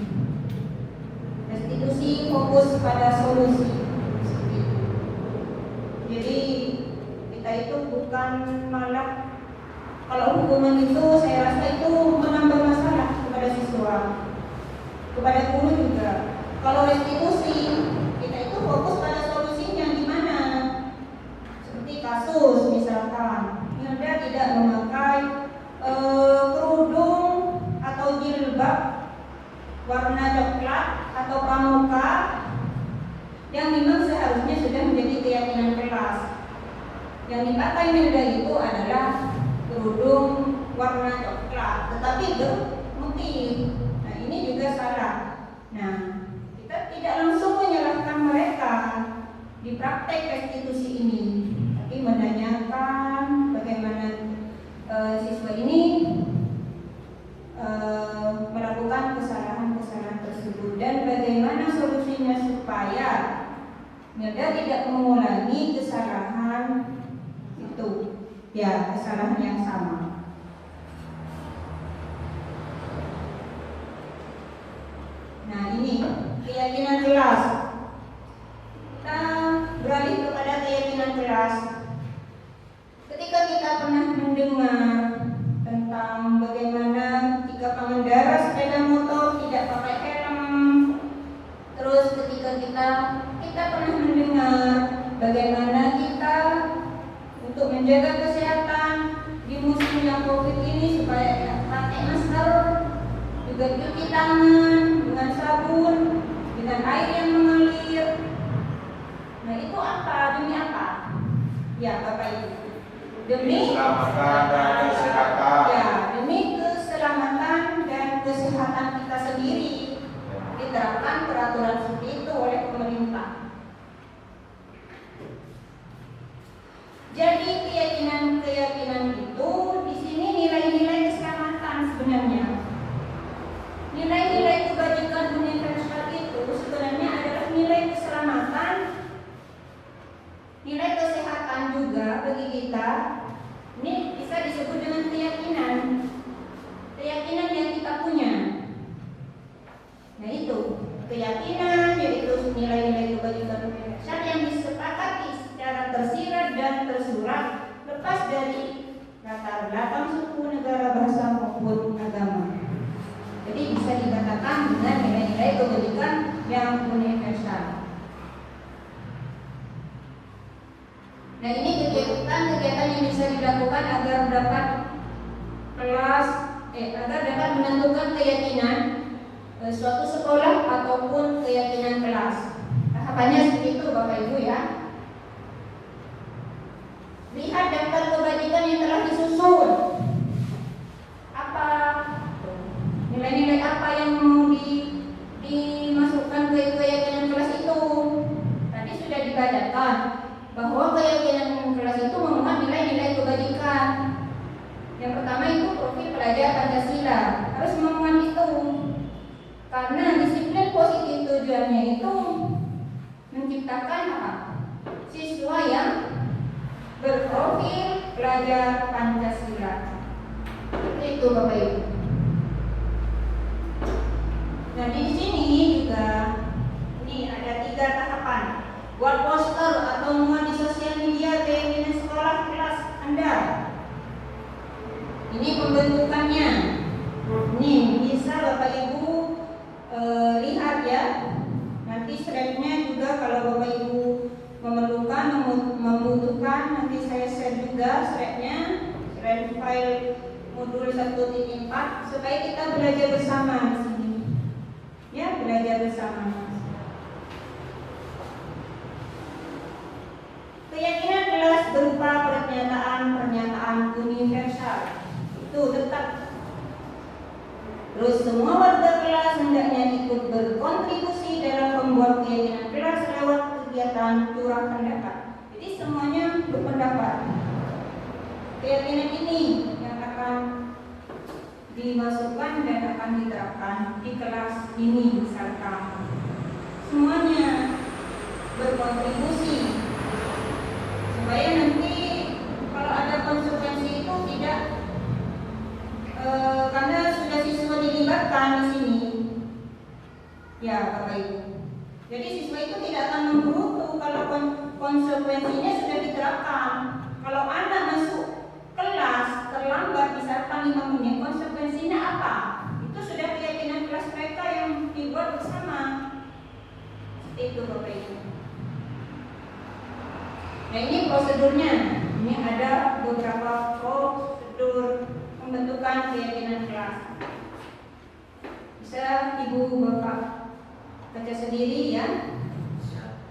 Restitusi fokus pada solusi. Jadi kita itu bukan malah, kalau hukuman itu saya rasa itu menambah masalah kepada siswa, kepada guru juga. Kalau restitusi kita itu fokus pada solusinya gimana. Seperti kasus misalkan Hilda tidak memakai kerudung atau jilbab warna coklat atau pramuka yang memang seharusnya sudah menjadi keyakinan kelas. Yang dipakai Hilda itu adalah kerudung warna coklat tetapi bermotif. Nah, ini juga salah. Nah, kita tidak langsung menyalahkan mereka di praktek restitusi ini, tapi menanyakan bagaimana siswa ini melakukan kesalahan-kesalahan tersebut dan bagaimana solusinya supaya Hilda tidak mengulangi kesalahan itu, ya, kesalahan yang sama. Nah, ini keyakinan kelas. Kita beralih kepada keyakinan kelas. Ketika kita pernah mendengar tentang bagaimana jika pengendara sepeda motor tidak pakai helm, terus ketika kita pernah mendengar bagaimana kita untuk menjaga kesehatan di musim yang COVID ini supaya pakai masker, juga cuci tangan dengan sabun, dengan air yang mengalir. Nah, itu apa? Demi apa? Ya, Bapak Ibu. Demi keselamatan dan kesehatan. Ya, demi keselamatan dan kesehatan kita sendiri. Diterapkan peraturan seperti itu oleh pemerintah. Jadi keyakinan itu di sini nilai-nilai keselamatan sebenarnya. Nilai-nilai kebajikan universal itu sebenarnya adalah nilai keselamatan, nilai kesehatan juga bagi kita. Ini bisa disebut dengan keyakinan yang kita punya. Nah, itu keyakinan, yaitu nilai-nilai kebajikan universal yang disepakati secara tersirat dan tersurat lepas dari latar belakang suku, negara, bahasa maupun agama. Jadi bisa dikatakan dengan nilai-nilai kebajikan yang universal. Nah, ini kegiatan yang bisa dilakukan agar dapat menentukan keyakinan suatu sekolah ataupun keyakinan kelas. Tahapannya seperti itu, Bapak Ibu ya. Lihat daftar kebajikan yang telah disusun. Apa nilai-nilai apa yang mau dimasukkan ke keyakinan ajarkan bahwa keyakinan kelas itu memuat nilai-nilai kebajikan. Yang pertama itu profil pelajar Pancasila, harus memuat itu. Karena disiplin positif tujuannya itu menciptakan apa? Siswa yang berprofil pelajar Pancasila. Itu Bapak Ibu. Nah di sini juga ini ada 3 tahapan. Buat poster atau muat di sosial media keyakinan sekolah kelas Anda. Ini pembentukannya. Ini bisa Bapak Ibu lihat ya. Nanti slide-nya juga kalau Bapak Ibu memerlukan, membutuhkan, nanti saya share juga slide-nya, slide file modul 1.4 supaya kita belajar bersama di sini. Ya, belajar bersama. Keyakinan kelas berupa pernyataan universal. Itu tetap. Terus semua warga kelas hendaknya ikut berkontribusi dalam membuat keyakinan kelas lewat kegiatan curah pendapat. Jadi semuanya berpendapat. Keyakinan ini yang akan dimasukkan dan akan diterapkan di kelas ini misalkan. Semuanya berkontribusi supaya nanti kalau ada konsekuensi itu tidak karena sudah siswa dilibatkan di sini, ya Bapak Ibu. Jadi siswa itu tidak akan menggerutu kalau konsekuensinya sudah diterapkan. Kalau anak masuk kelas terlambat misalkan 5 menit, konsekuensinya apa? Itu sudah keyakinan kelas mereka yang dibuat bersama. Seperti itu Bapak Ibu. Nah ini prosedurnya. Ini ada beberapa prosedur pembentukan keyakinan kelas. Bisa Ibu Bapak baca sendiri ya.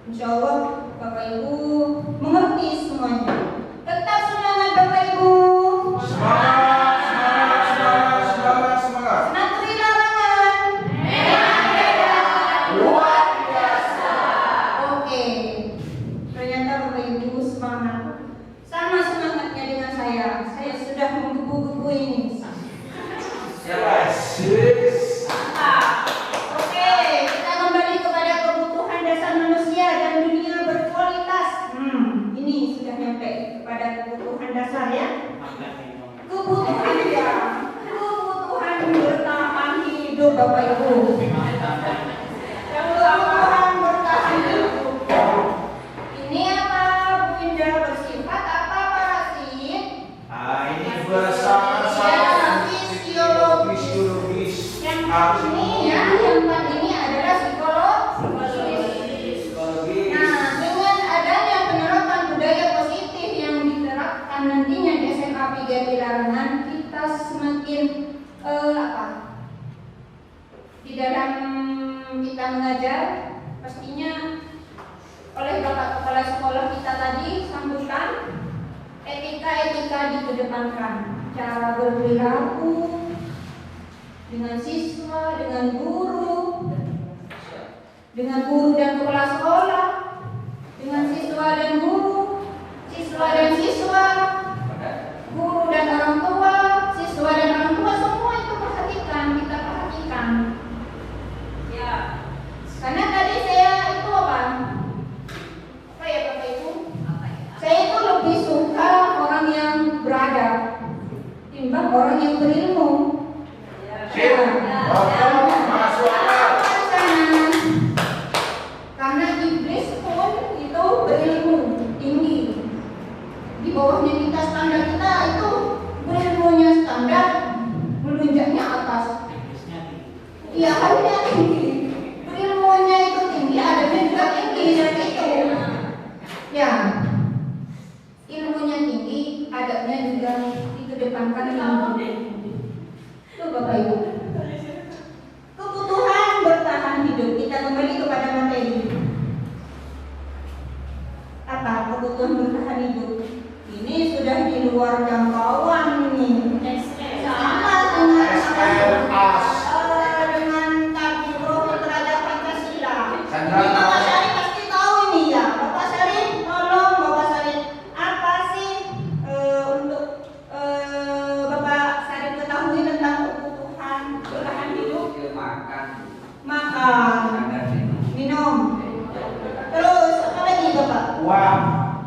Insya Allah Bapak Ibu mengerti semuanya. Tetap semangat Bapak Ibu. Semangat, semangat, semangat, semangat, semangat. Senaturi larangan. Luar biasa. Oke. Ternyata Bapak Ibu semangat. Sama semangatnya dengan saya. Saya sudah menggebu-gebu ini. Yes. Oke, kita kembali kepada kebutuhan dasar manusia dan dunia berkualitas. Ini sudah nyampe kepada kebutuhan dasar ya. Kebutuhan ya. Kebutuhan bertahan hidup Bapak Ibu. Kebutuhan bertahan hidup. Ini apa Bu Indah, bersifat apa parasit? Ini bersama-sama fisiologis. Yang ini ya, yang empat ini adalah psikologis. Nah, dengan adanya penerapan budaya positif yang diterapkan nantinya di SMA 3 Bilarangan, kita semakin di dalam kita mengajar, pastinya oleh Bapak Kepala Sekolah kita tadi sambutan etika-etika dikedepankan, cara berperilaku dengan siswa, dengan guru dan kepala sekolah, dengan siswa dan guru, siswa dan siswa, guru dan orang tua, siswa dan orang tua, semua itu kita perhatikan. Ya, karena tadi saya itu apa ya Bapak Ibu? Saya itu lebih suka orang yang beradab timbang orang yang berilmu. Karena iblis pun itu berilmu tinggi. Di bawahnya kita, standar kita itu berilmunya standar, melunjaknya atas. Iya, harusnya tinggi. Berilmunya itu tinggi, adabnya juga tinggi dan itu. Ya, ilmunya tinggi, adabnya juga dikedepankan tinggi. Itu Bapak Ibu. Kebutuhan bertahan hidup. Kita kembali kepada materi. Apa kebutuhan bertahan hidup? Ini sudah di luar jangkauan nih. Sama dengan tadi profil terhadap Pancasila. Ini Bapak Syarif pasti tahu ini ya. Bapak Syarif Uang.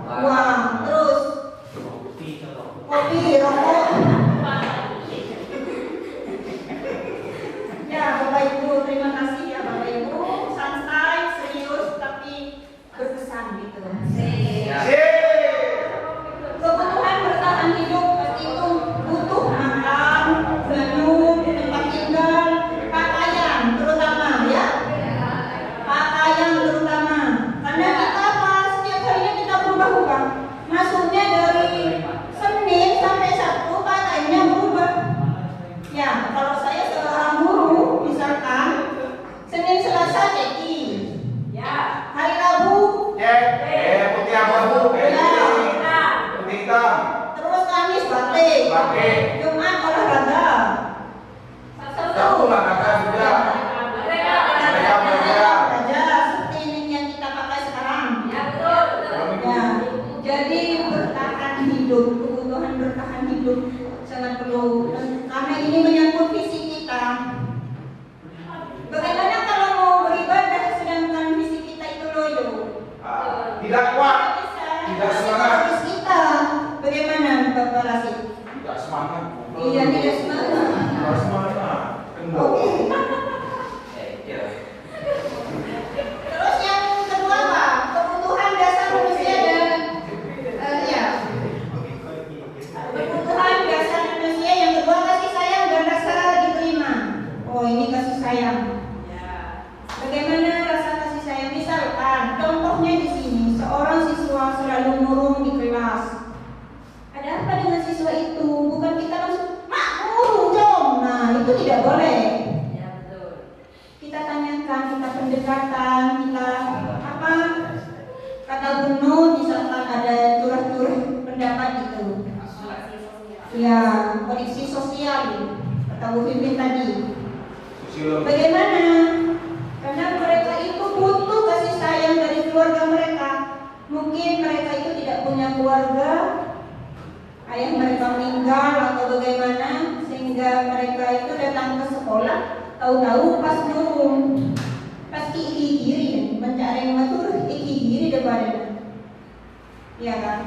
uang, terus kopi, rokok. Ya, Bapak Ibu, terima kasih ya Bapak Ibu. Santai, serius, tapi berkesan gitu. Kebutuhan bertahan hidup itu butuh makan, minum, tempat tinggal, pakaian terutama ya. Pakaian terutama. Karena kita apa? Setiap harinya kita berubah-ubah. Masuknya dari Senin sampai Sabtu pakaiannya berubah. Ya, kalau saya seorang guru, misalkan Senin Selasa ceki. Ya, hari Rabu Putih apa bu? Putih hitam. terus Kamis batik. Jumat olahraga. Sabtu olahraga juga. Mereka belajar. Belajar seperti ini yang kita pakai sekarang. Ya, betul. Ya, jadi bertahan hidup, kebutuhan bertahan hidup sangat perlu karena ini menyangkut fisik kita. Bagaimana kalau mau beribadah sedangkan fisik kita itu loyo? Tidak kuat. Tidak semangat. Harus kita. Bagaimana Bapak Rasid? Tidak semangat. Iya, tidak semangat. Harus semangat. Kendor. Oke. Terus yang kedua apa? Kebutuhan dasar manusia dan ya. Kebutuhan dasar manusia yang kedua kasih sayang dan rasa diterima. Oh, ini kasih sayang. Bagaimana rasa kasih sayang? Misalkan contohnya di sini seorang siswa selalu murung di kelas. Ada apa dengan siswa itu? Bukan kita langsung mak murung dong. Nah, itu tidak boleh. Kita tanyakan, kita pendekatan, kita apa? Kata Bruno misalkan ada curah-curah pendapat itu. Ya, koneksi sosial. Kata Bu Pimpin tadi. Bagaimana? Karena mereka itu butuh kasih sayang dari keluarga mereka. Mungkin mereka itu tidak punya keluarga, ayah mereka meninggal atau bagaimana, sehingga mereka itu datang ke sekolah, tahu-tahu pas nurung, pas kiri mencari matur kiri depan, ya kan?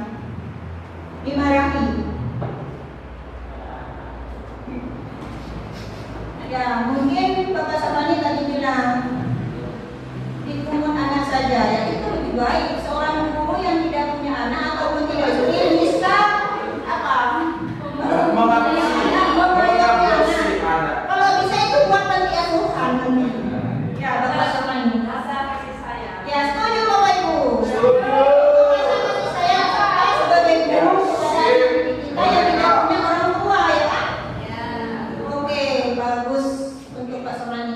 Dimarahi. Ya, mungkin Bapak Sabani tadi bilang dipungut anak saja, ya itu lebih baik. Seorang guru yang tidak punya anak ataupun tidak sendiri bisa apa? Mengawasi anak. Kalau bisa itu buat panti asuhan. Ya, Bapak Sabani. Rasa kasih sayang. Ya, setuju Bapak Ibu. Setuju. Rasa kasih sayang kita sebagai guru kepada kita yang tidak punya orang tua, ya kan? Oke, bagus untuk Pak Sabani.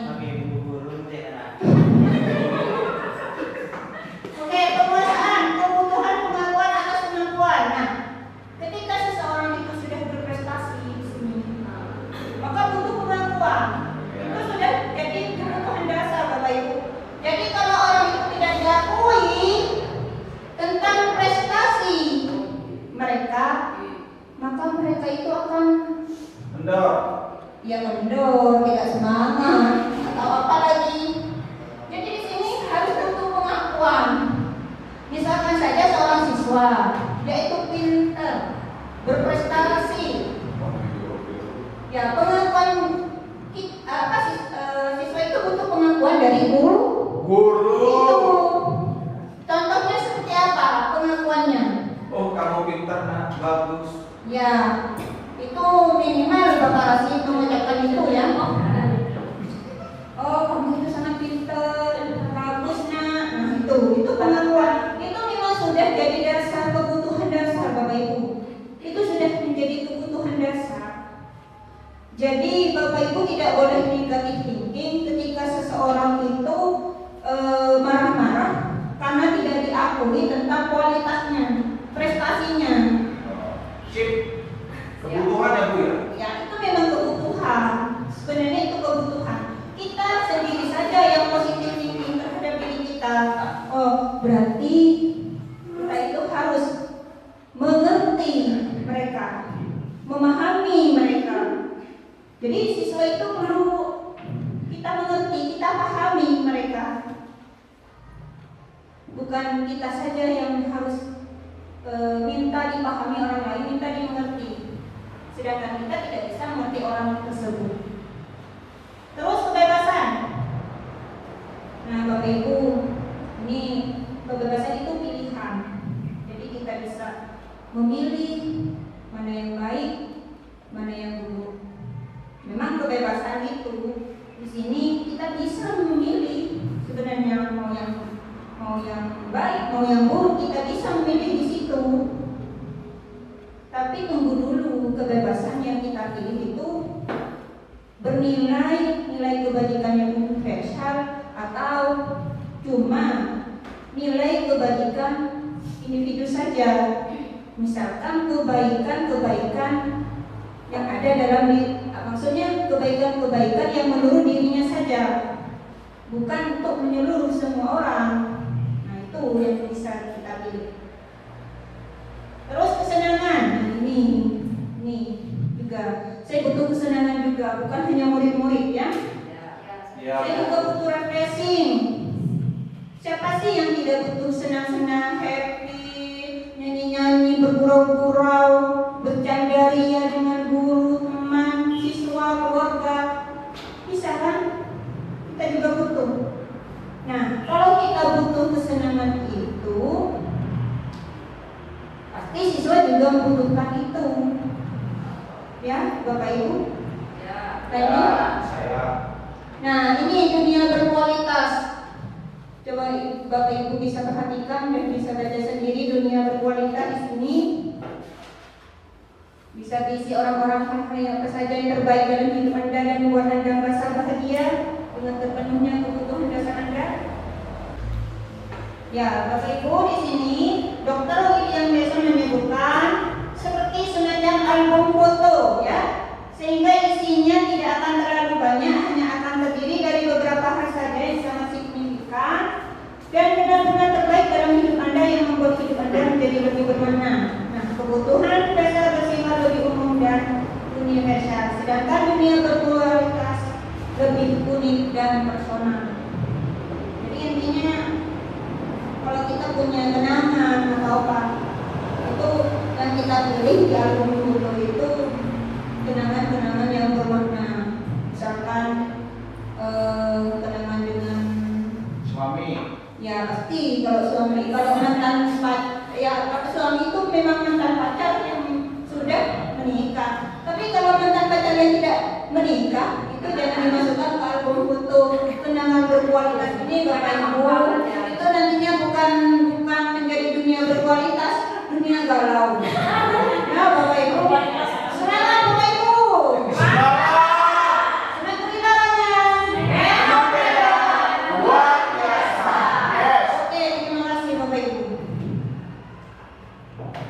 Oke, penguasaan, kebutuhan pengakuan atas kemampuan. Nah, ketika seseorang itu sudah berprestasi di sini, maka butuh pengakuan. Itu sudah jadi kebutuhan dasar, Bapak Ibu. Jadi kalau orang itu tidak diakui tentang prestasi mereka, maka mereka itu akan Kendor. ya kendor, tidak semangat, atau apa lagi. Jadi di sini harus butuh pengakuan. Misalkan saja seorang siswa, dia itu pintar, berprestasi. Ya, pengakuan siswa itu butuh pengakuan dari guru. Itu contohnya seperti apa pengakuannya? Oh, kamu pintar nak, bagus. Ya, itu minimal Bapak Rasid mengucapkan itu ya. Oh, kamu itu sangat pintar, bagus nak. Nah, itu pengakuan. Itu memang sudah jadi dasar kebutuhan dasar Bapak Ibu. Itu sudah menjadi kebutuhan dasar. Jadi Bapak Ibu tidak boleh negatif thinking ketika seseorang itu marah-marah karena tidak diakui tentang kualitasnya, prestasinya. Sip. Kebutuhan ya Bu ya? Ya, itu memang kebutuhan. Sebenarnya itu kebutuhan. Kita sendiri saja yang positif thinking terhadap diri kita. Oh, berarti kita itu harus mengerti mereka, memahami mereka. Jadi siswa itu perlu kita mengerti, kita pahami mereka. Bukan kita saja yang harus memilih mana yang baik, mana yang buruk. Memang kebebasan itu di sini kita bisa memilih sebenarnya mau yang baik, mau yang buruk, kita bisa memilih di situ. Tapi tunggu dulu, kebebasan yang kita pilih itu bernilai nilai kebajikan yang universal atau cuma nilai kebajikan individu saja. Misalkan kebaikan-kebaikan yang ada dalam maksudnya kebaikan-kebaikan yang menurut dirinya saja, bukan untuk menyeluruh semua orang. Nah, itu yang bisa kita pilih. Terus kesenangan, ini juga saya butuh kesenangan juga, bukan hanya murid-murid ya. Saya juga butuh refreshing. Siapa sih yang tidak butuh senang-senang, happy, nyanyi-nyanyi, bergurau-gurau, bercanda ria dengan guru, teman, siswa, keluarga? Bisa kan? Kita juga butuh. Nah, kalau kita butuh kesenangan itu, pasti siswa juga membutuhkan itu. Ya, Bapak Ibu? Ya. Saya. Nah, ini dunia berkualitas. Coba Bapak Ibu bisa perhatikan dan bisa baca sendiri dunia berkualitas di sini. Bisa diisi orang-orang yang apa saja yang terbaik dalam hidup Anda dan membuat Anda merasa bahagia dengan terpenuhnya kebutuhan dasar Anda. Ya, Bapak Ibu, di sini Dr. William Mason menyebutkan seperti semacam album foto, ya, sehingga isinya tidak akan terlalu banyak, hanya akan terdiri dari beberapa hal saja yang sangat signifikan dan benar-benar terbaik dalam hidup Anda yang membuat hidup Anda menjadi lebih bermakna. Nah, kebutuhan dasar bersifat lebih umum dan universal, sedangkan dunia berkualitas lebih unik dan personal. Jadi intinya, kalau kita punya kenangan atau apa, itu yang kita pilih di album foto itu kenangan-kenangan yang bermakna. Misalkan kenangan dengan Suami. Ya pasti kalau suami, kalau mantan ya suami itu memang mantan pacar yang sudah menikah. Tapi kalau mantan pacar yang tidak menikah itu jangan dimasukkan ke album foto kenangan berkualitas ini, Bapak Ibu. Itu nantinya bukan menjadi dunia berkualitas, dunia galau. Ya Bapak Ibu. Semangat Bapak Ibu.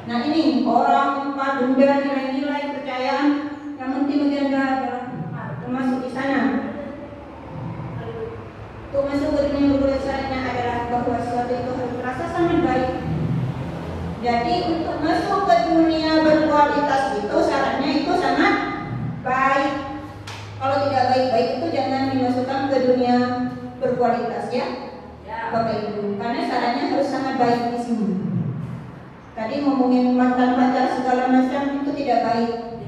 Nah ini orang, tempat, benda, nilai-nilai, kepercayaan yang penting bagi Anda adalah termasuk di sana. Untuk masuk ke dunia berkualitasnya adalah bahwa sesuatu itu harus terasa sangat baik. Jadi untuk masuk ke dunia berkualitas itu syaratnya itu sangat baik. Kalau tidak baik-baik itu jangan dimasukkan ke dunia berkualitas ya, Bapak Ibu. Karena syaratnya harus sangat baik di sini. Tadi ngomongin mantan pacar segala macam itu tidak baik,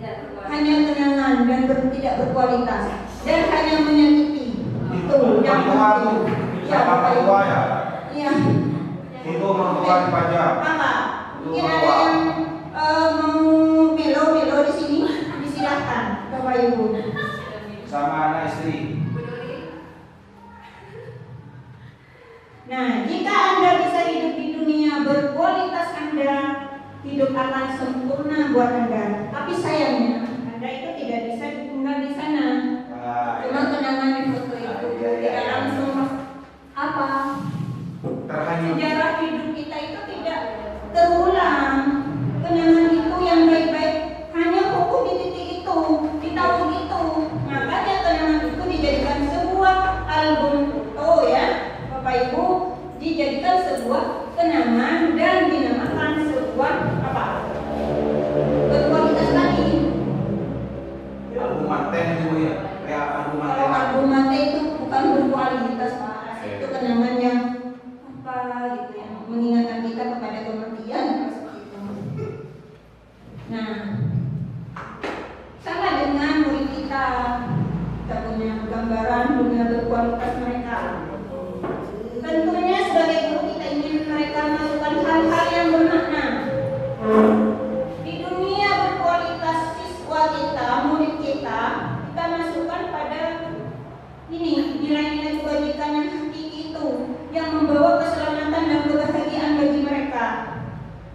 hanya kenangan dan tidak berkualitas dan hanya menyakiti. Itu yang penting. Ya, Bapak Ibu. Iya. Itu mertua dipajak. Apa? Mungkin ada yang mau melo-melo di sini, disilahkan, Bapak Ibu. Sama anak istri. Nah, jika Anda bisa hidup di dunia berkualitas, Anda hidup akan sempurna buat Anda. Tapi sayangnya, Anda itu tidak bisa ditinggal di sana. Cuma kenangan di foto itu tidak langsung apa? Sejarah hidup kita itu tidak terulang. Kenangan itu yang baik-baik hanya fokus di titik itu, di tahun itu. Makanya kenangan itu dijadikan sebuah album foto ya, Bapak Ibu, dijadikan sebuah kenangan dan dinamakan sebuah apa? Berkualitas tadi. Album manten itu ya, kayak album manten. Kalau album manten itu bukan berkualitas.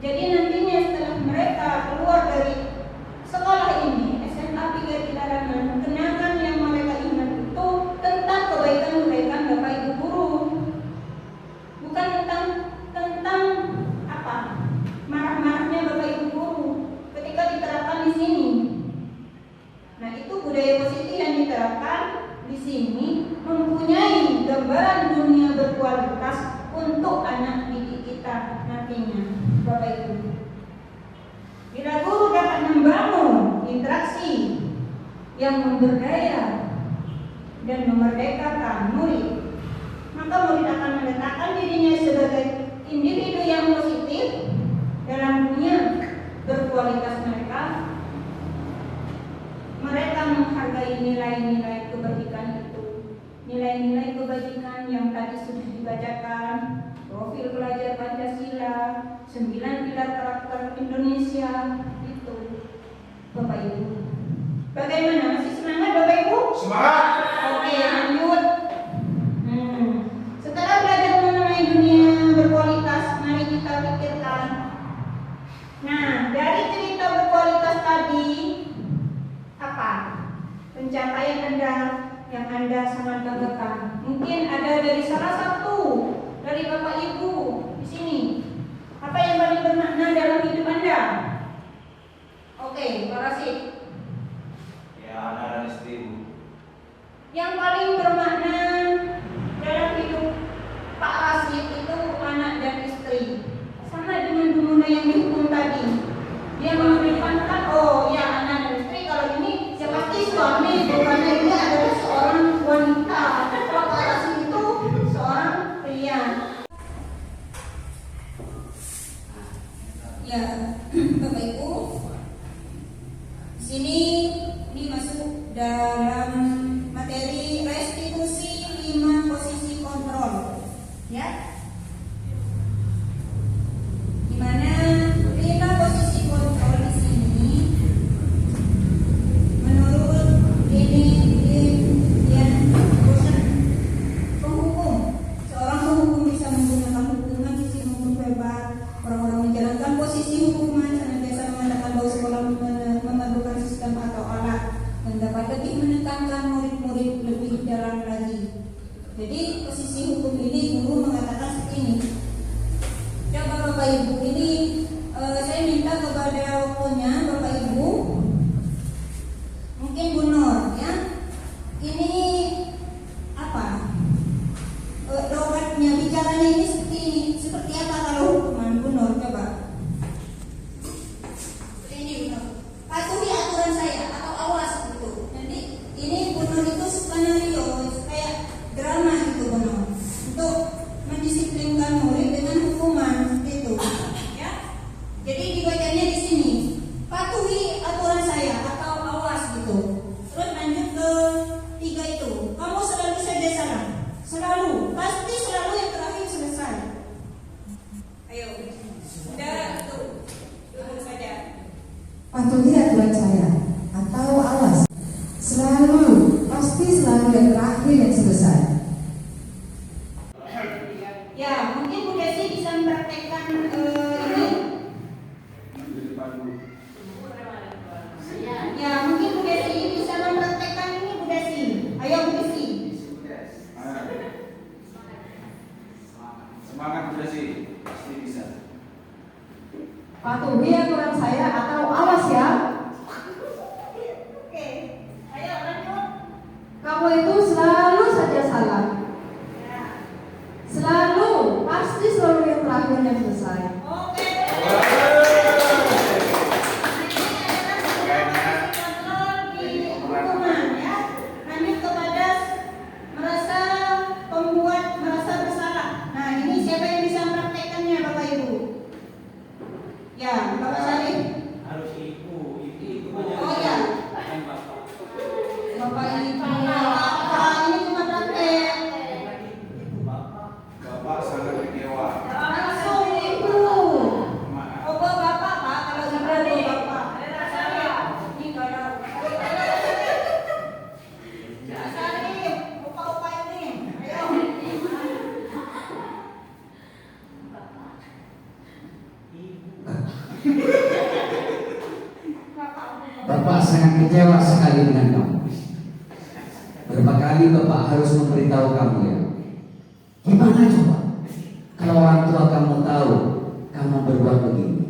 Jadi nantinya setelah mereka keluar dari sekolah ini, SMA 3 Kilarangan, kenangan yang mereka ingat itu tentang kebaikan-kebaikan Bapak Ibu guru, bukan tentang apa marah-marahnya Bapak Ibu guru ketika diterapkan di sini. Nah, itu budaya positif yang diterapkan di sini mempunyai gambaran dunia berkualitas untuk anak didik kita nantinya, Bapak Ibu. Bila guru dapat membangun interaksi yang memberdaya dan memerdekakan murid, maka murid akan meletakkan dirinya sebagai individu yang positif dalam dunia berkualitas mereka. Mereka menghargai nilai-nilai kebajikan itu, nilai-nilai kebajikan yang tadi sudah dibacakan, profil pelajar Pancasila, 9 pilar karakter Indonesia itu, Bapak Ibu. Bagaimana? Masih semangat Bapak Ibu? Semangat. Oke, lanjut. Setelah belajar mengenai dunia berkualitas, mari kita pikirkan. Nah, dari cerita berkualitas tadi, apa pencapaian Anda yang Anda sangat banggakan? Mungkin ada dari salah satu dari Bapak Ibu di sini. Apa yang paling bermakna dalam hidup Anda? Oke, Pak Rasid. Ya, anak dan istrimu. Yang paling bermakna dalam hidup Pak Rasid itu anak dan istri. Sama dengan Dumuna yang dihukum tadi. Dia mengedepankan, oh ya anak dan istri. Kalau ini ya pasti suami, karena ini adalah seorang wanita. Kalau Pak Rasid itu seorang pria. Ya, Bapak Ibu, di sini ini masuk dalam materi restitusi 5 posisi kontrol, ya. Di mana 5 posisi kontrol di sini menurut ini yang penghukum, seorang penghukum bisa menggunakan hukuman sisi maupun verbal. Orang-orang menjalankan posisi hukuman senantiasa mengadakan bahwa sekolah memerlukan sistem atau alat yang dapat lebih menekankan murid-murid lebih dalam lagi. Jadi posisi hukum ini guru mengatakan seperti ini. Coba Bapak Ibu, ini saya minta kepada waktunya Bapak Ibu, mungkin Bu Nur, ya. Ini apa? Logatnya, bicaranya ini seperti ini. Seperti apa kalau hukuman? Bu Nur, coba. Ini Bu Nur. Patuhi aturan saya atau awas gitu. Nanti ini Bu Nur itu skenario kayak drama gitu Bu Nur. Untuk mendisiplinkan murid dengan hukuman seperti itu. Ya. Jadi dibacanya di sini. Patuhi aturan saya atau awas gitu. Terus lanjut ke 3 itu. Kamu selalu saja salah. Selalu, pasti selalu yang terakhir selesai. Ayo, udah itu, duduk saja. Patuhi aturan saya atau awas. Selalu, pasti selalu yang terakhir yang selesai. Ya, mungkin Bu Desi bisa mempraktekkan ini. Ya, mungkin Bu Desi bisa mempraktekkan ini Bu Desi. Ayo Bu Desi. Semangat udah sih, pasti bisa. Patuhi aturan saya atau awas ya. Oke, ayo lanjut. Kamu itu selalu saja salah. Ya. Selalu, pasti selalu yang terakhir yang selesai. Oke. Lanjut kepada merasa pembuat merasa bersalah. Nah, ini siapa yang bisa mempraktekannya Bapak Ibu? Ya, Bapak Syarif. Harus ibu Oh ya. Bapak Ibu. Ini cuma praktek. Bapak sangat kecewa. Langsung Ibu. Oh, Bapak Pak, kalau sudah Bapak. Ini kalau Syarif, lupa ini. Ayo. Bapak sangat kecewa sekali dengan kamu. Berapa kali Bapak harus memberitahu kamu ya. Gimana coba kalau orang tua kamu tahu kamu berbuat begini?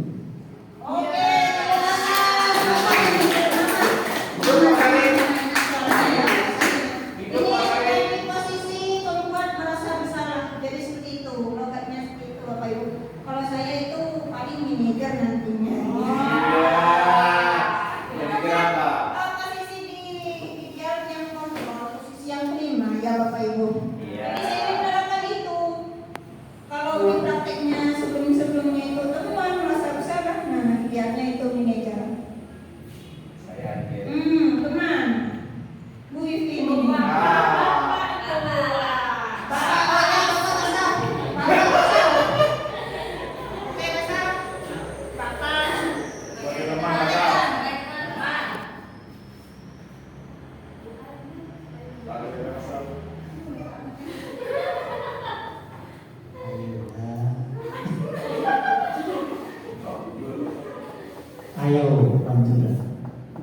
Ayo bantulah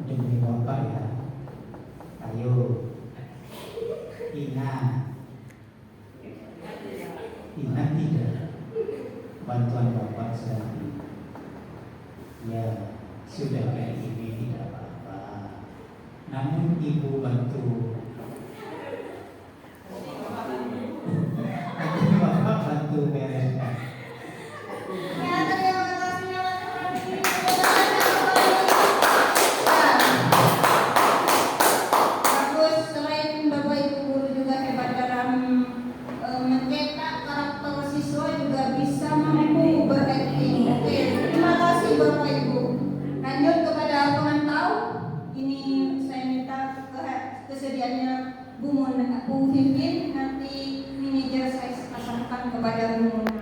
demi Bapak ya. Ayo ingat tidak bantuan Bapak sedang ya sudah kayak ini tidak apa-apa. Namun Ibu bantu Bapak bantu bereskan. Bu Vivin, nanti manajer saya pasangkan kepada Bu Mona.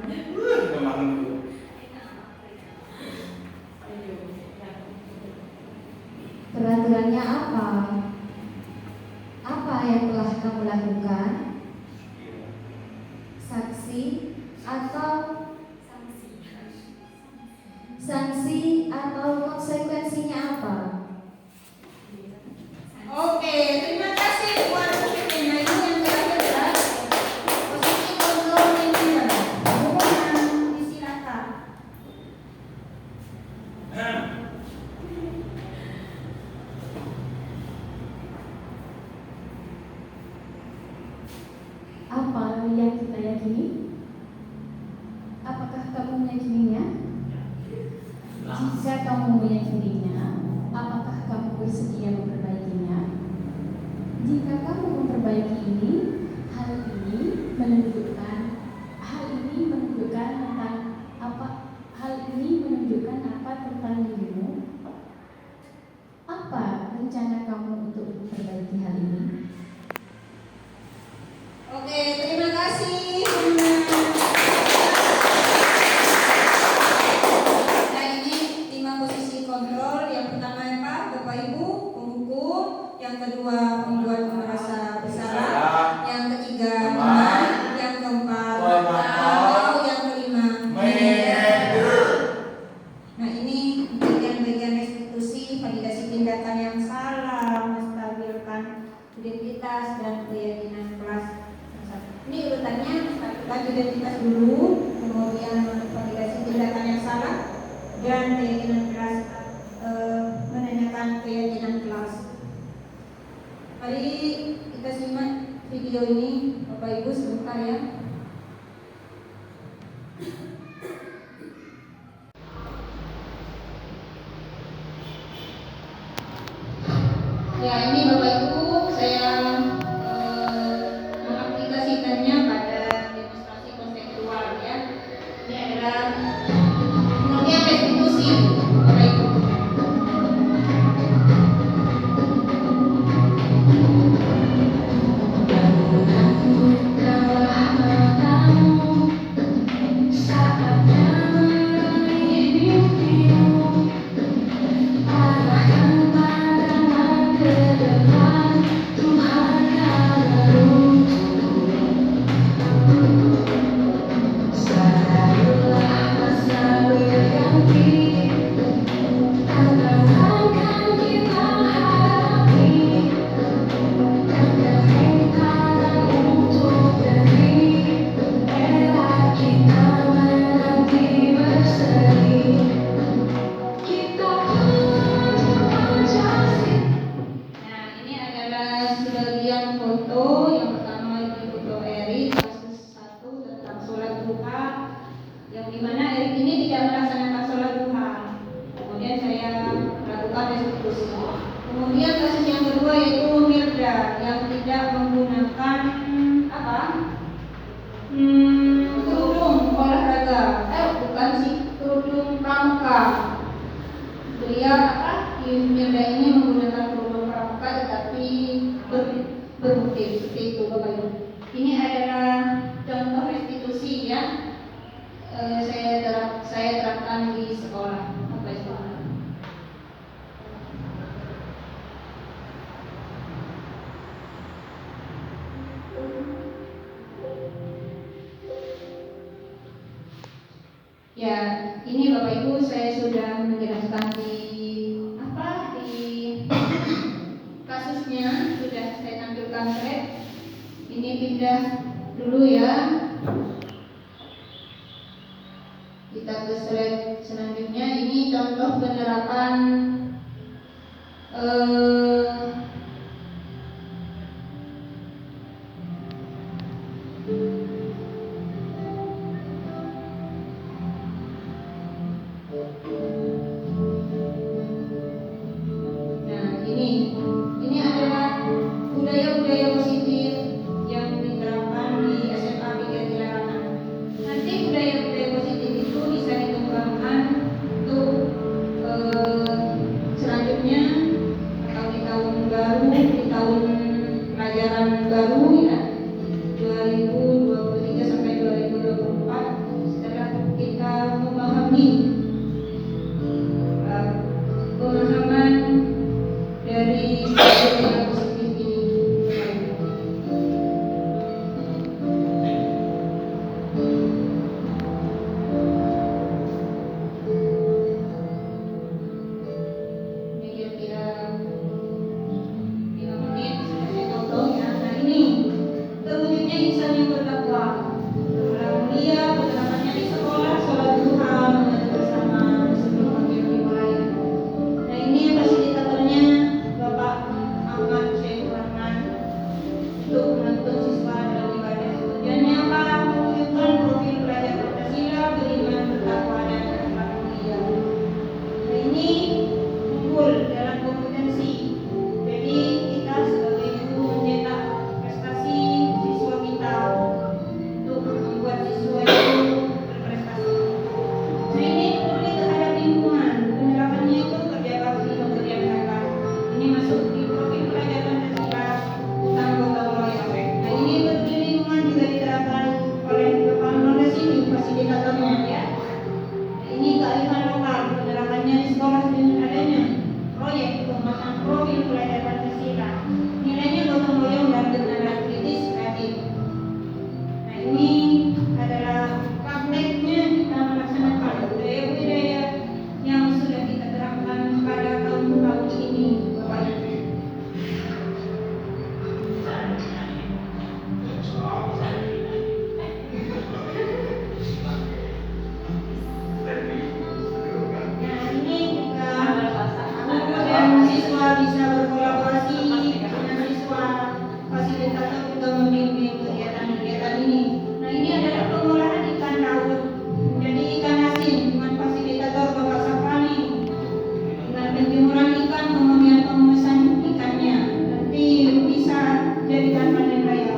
Peraturannya apa? Apa yang telah kamu lakukan? Saksi atau sanksi atau konsekuensinya apa? Oke, terima kasih buat Bu Vivin. Nah, ini yang terakhir adalah posisi kontrol manajer. Bu Mona, disilakan. Apa yang kita yakini? Apakah kamu meyakininya? Jika kamu meyakininya, apakah kamu bersedia memperbaikinya? Jika kamu memperbaiki ini, hal ini menunjukkan tentang apa? Hal ini menunjukkan apa tentang dirimu? Apa rencana kamu untuk memperbaiki hal ini? Oke, terima kasih. Nah, ini 5 posisi kontrol. Yang pertama apa? Bapak Ibu, penghukum. Yang kedua, membuat merasa bersalah. Yang ketiga, teman. Yang keempat, atau yang kelima, manajer. Nah, ini bagian-bagian restitusi, validasi tindakan yang salah, menstabilkan identitas dan keyakinan kelas. Ini urutannya, satu identitas dulu, kemudian validasi tindakan yang salah, dan keyakinan kelas, menanyakan keyakinan kelas. Mari kita simak video ini, Bapak Ibu sebentar ya. Ya, ini Bapak Ibu, saya mengaplikasikannya pada demonstrasi konseptual ya. Ini adalah pengertian restitusi, Bapak Ibu. Arahkan pandangan ke depan. konstitusi. Kemudian kasus yang kedua yaitu Mirda yang tidak menggunakan kerudung olahraga, bukan sih, kerudung pramuka. Beliau Mirda ini menggunakan kerudung pramuka tetapi berbutir seperti itu Bapak Ibu. Ini adalah contoh restitusi yang saya terapkan di sekolah Bapak Ibu. Ya, ini Bapak Ibu saya sudah menjelaskan di kasusnya, sudah saya tampilkan slide. Ini pindah dulu ya. Kita ke slide selanjutnya. Ini contoh penerapan ini adalah budaya-budaya positif yang diterapkan di SMA 3 Tilarangan. Nanti budaya-budaya positif itu bisa dikembangkan untuk selanjutnya atau di tahun baru, di tahun pelajaran baru ya 2023 sampai 2024 setelah kita memahami pemahaman dari budaya positif ini. Ini kira-kira 5 menit sudah saya potong ya. Nah ini terwujudnya insan yang bertakwa, akhlak mulia, penerapannya di sekolah, sholat duha, mengajar bersama sebelum waktu dimulai. Nah ini fasilitatornya Bapak Ahmad Syekh Rahman untuk menuntun siswa dalam ibadah. Tujuannya apa? Mewujudkan profil pelajar Pancasila, beriman, bertakwa, dan akhlak mulia. Nah ini unggul dalam kompetensi. Jadi kita sebagai guru mencetak prestasi siswa kita untuk membuat siswa itu berprestasi. Nah ini peduli terhadap lingkungan. Penerapannya itu kerja bakti pemberian zakat. Ini masuk di profil pelajar Pancasila tentang gotong royong. Nah ini peduli lingkungan juga diterapkan oleh Bapak Nona sini fasilitatornya ya. Nah, ini kearifan lokal penerapannya di sekolah dengan adanya proyek pengembangan profil pelajar Pancasila. Nilainya gotong royong dan bernalar kritis kreatif. Nah ini adalah prakteknya kita melaksanakan budaya-budaya yang sudah kita terapkan pada tahun-tahun ini Bapak Ibu. Nah ini juga guru dan siswa bisa berkolaborasi dengan siswa. Fasilitator juga membimbing kegiatan-kegiatan ini. Nah ini adalah pengolahan ikan laut menjadi ikan asin dengan fasilitator Bapak Safani. Dengan penjemuran ikan, kemudian pemesan ikannya nanti bisa jadikan panen raya.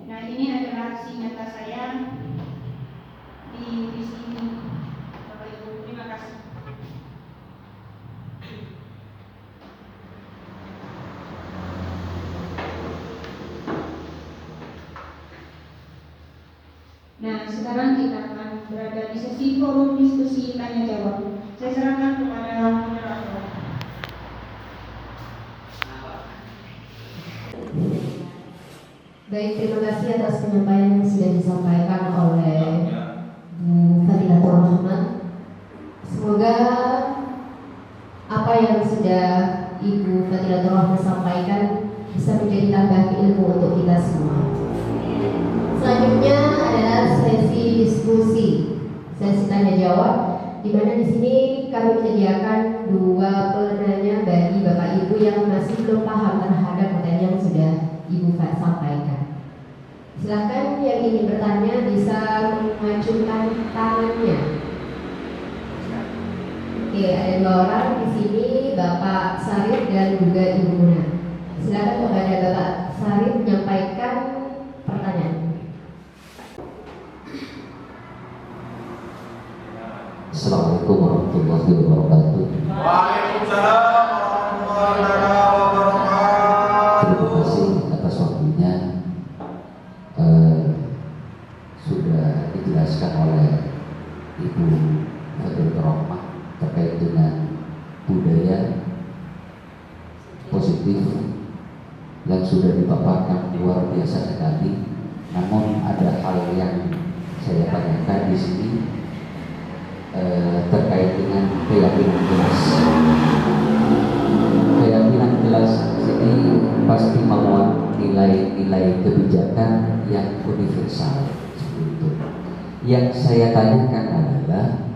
Nah ini adalah aksi nyata saya di sini Bapak Ibu. Terima kasih. Nah sekarang kita akan berada di sesi forum diskusi tanya jawab. Saya serahkan kepada moderator. Baik, terima kasih atas penyampaian yang sudah disampaikan oleh Bu Fadilatur Rahman. Semoga apa yang sudah Ibu Fadilatur Rahman sampaikan bisa menjadi tambah ilmu untuk kita semua. Selanjutnya adalah sesi diskusi, sesi tanya jawab, di mana di sini kami menyediakan 2 penanya bagi Bapak Ibu yang masih belum paham terhadap materi yang sudah Ibu sampaikan. Silakan yang ingin bertanya bisa mengacungkan tangannya. Oke, ada 2 orang di sini, Bapak Sarif dan juga Ibu Muna. Silakan kepada Bapak Sarif menyampaikan pertanyaan. Assalamualaikum warahmatullahi wabarakatuh. Waalaikumsalam warahmatullahi wabarakatuh. Terima kasih atas waktunya. Sudah dijelaskan oleh Ibu Fadil Rahmah terkait dengan budaya positif yang sudah dipaparkan luar biasa sekali. Namun ada hal yang saya tanyakan di sini terkait dengan keyakinan kelas. Keyakinan kelas ini pasti memuat nilai-nilai kebijakan yang universal. Itu. Yang saya tanyakan adalah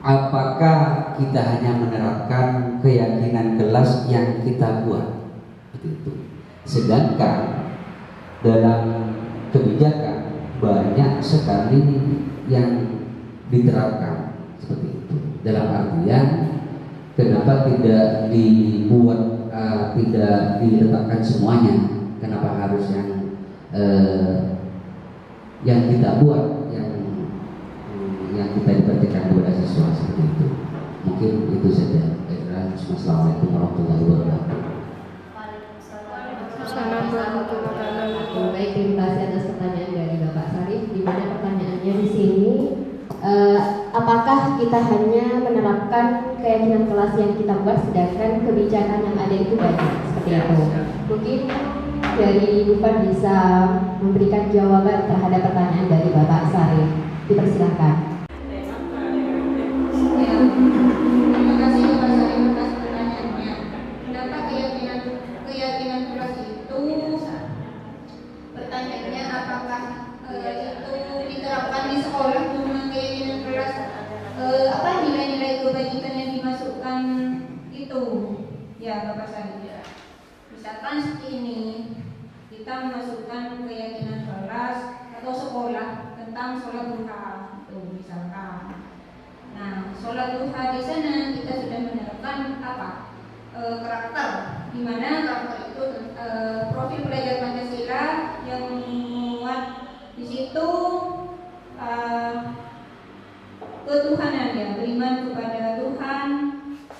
apakah kita hanya menerapkan keyakinan kelas yang kita buat, itu. Sedangkan dalam kebijakan banyak sekali yang diterapkan seperti itu. Dalam artian kenapa tidak dibuat, tidak diletakkan semuanya? Kenapa harus yang kita buat, yang kita diberikan kepada siswa seperti itu? Mungkin itu saja. Assalamualaikum warahmatullahi wabarakatuh. Baik, terima kasih atas pertanyaan dari Bapak Sarif. Di mana pertanyaannya di sini, apakah kita hanya menerapkan keyakinan kelas yang kita buat, sedangkan kebijakan yang ada itu banyak seperti itu? Mungkin dari Bufan bisa memberikan jawaban terhadap pertanyaan dari Bapak Sarif. Dipersilakan. Ya, terima kasih Bapak Sarif atas pertanyaannya. Kenapa keyakinan kelas itu? Pertanyaannya apakah itu diterapkan di sekolah cuma keyakinan kelas? Apa nilai-nilai kebajikan yang dimasukkan itu? Ya Bapak Sarif. Misalkan seperti ini, kita memasukkan keyakinan kelas atau sekolah tentang sholat duha, itu misalkan. Nah, sholat duha di sana kita sudah menerapkan apa? Karakter, di mana karakter itu profil belajar Pancasila yang memuat di situ ketuhanan, ya, beriman kepada Tuhan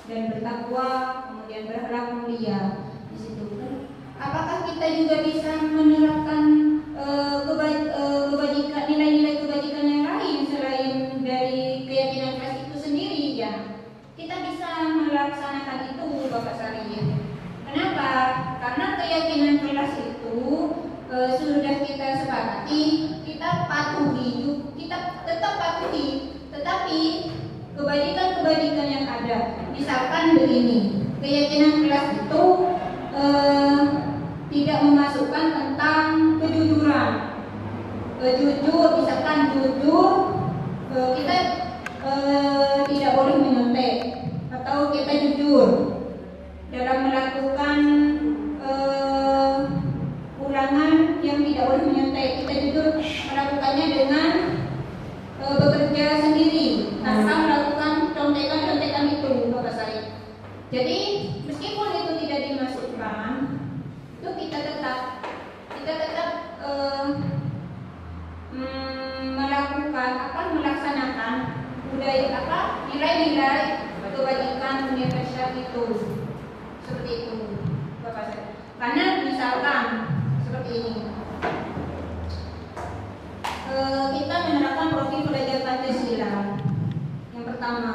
dan bertakwa, kemudian berakhlak mulia. Di situ, apakah kita juga bisa menerapkan kebajikan, nilai-nilai kebajikan yang lain selain dari keyakinan kelas itu sendiri? Ya, kita bisa melaksanakan itu Bapak Sarif. Kenapa? Karena keyakinan kelas itu sudah kita sepakati, kita patuhi, kita tetap patuhi. Tetapi kebajikan-kebajikan yang ada, misalkan begini, keyakinan kelas itu tidak memasukkan tentang kejujuran. Misalkan jujur, kita tidak boleh menyontek, atau kita jujur dalam melakukan ulangan yang tidak boleh menyontek. Kita jujur melakukannya dengan bekerja sendiri tanpa melakukan contekan-contekan itu, Bapak Sarif. Jadi meskipun itu tidak dimasukkan, itu kita tetap melaksanakan budaya nilai-nilai kebajikan universal itu, seperti itu Bapak Sarif. Karena misalkan seperti ini, kita menerapkan profil belajar Pancasila. Yang pertama,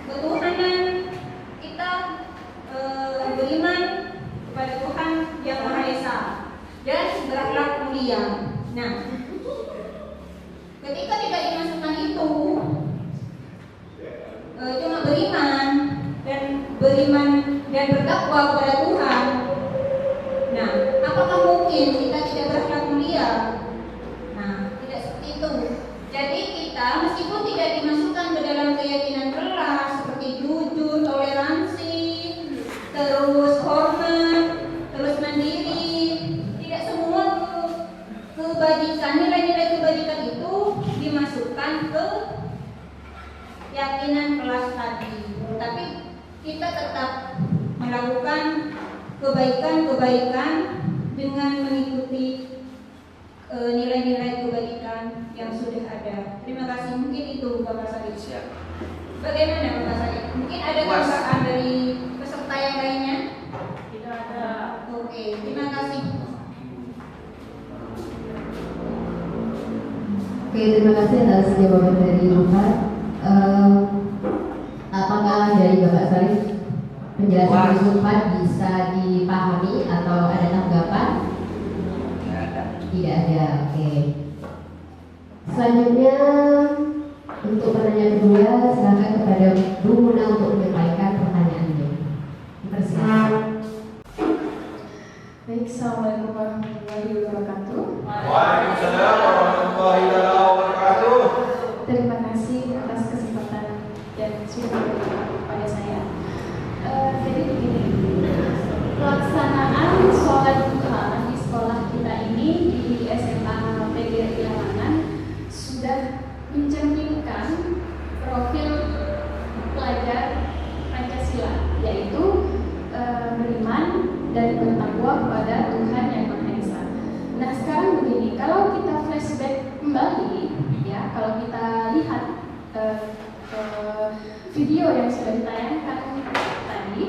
ketuhanan, kita beriman kepada Tuhan yang Maha Esa dan berakhlak mulia. Nah, ketika tidak dimasukkan itu, cuma beriman dan bertakwa kepada Tuhan. Nah, apakah mungkin kita tidak berakhlak mulia? Itu. Jadi kita meskipun tidak dimasukkan ke dalam keyakinan kelas seperti jujur, toleransi, terus hormat, terus mandiri, kebaikan dengan mengikuti nilai-nilai kebaikan yang sudah ada. Terima kasih. Mungkin itu Bapak Sarif. Bagaimana Bapak Sarif? Mungkin ada tambahan dari peserta yang lainnya? Tidak ada. Oke, terima kasih. Oke, terima kasih atas jawaban dari Bapak. Apakah dari Bapak Sarif penjelasan dari Bapak bisa dipahami atau ada tanggapan? Tidak ada. Oke. Selanjutnya untuk pertanyaan kedua, silakan kepada Bu Muna untuk menyampaikan pertanyaannya. Dipersilakan. Baik, Assalamualaikum warahmatullahi wabarakatuh. Waalaikumsalam warahmatullahi wabarakatuh. Terima kasih atas kesempatan dan sudah diberikan kepada saya. Jadi begini, pelaksanaan sholat duha di sekolah kita ini di SMA PGRI Lamangan sudah mencerminkan profil pelajar Pancasila, yaitu beriman dan bertakwa kepada Tuhan Yang Maha Esa. Nah, sekarang begini, kalau kita flashback kembali, ya, kalau kita lihat video yang sudah ditayangkan tadi,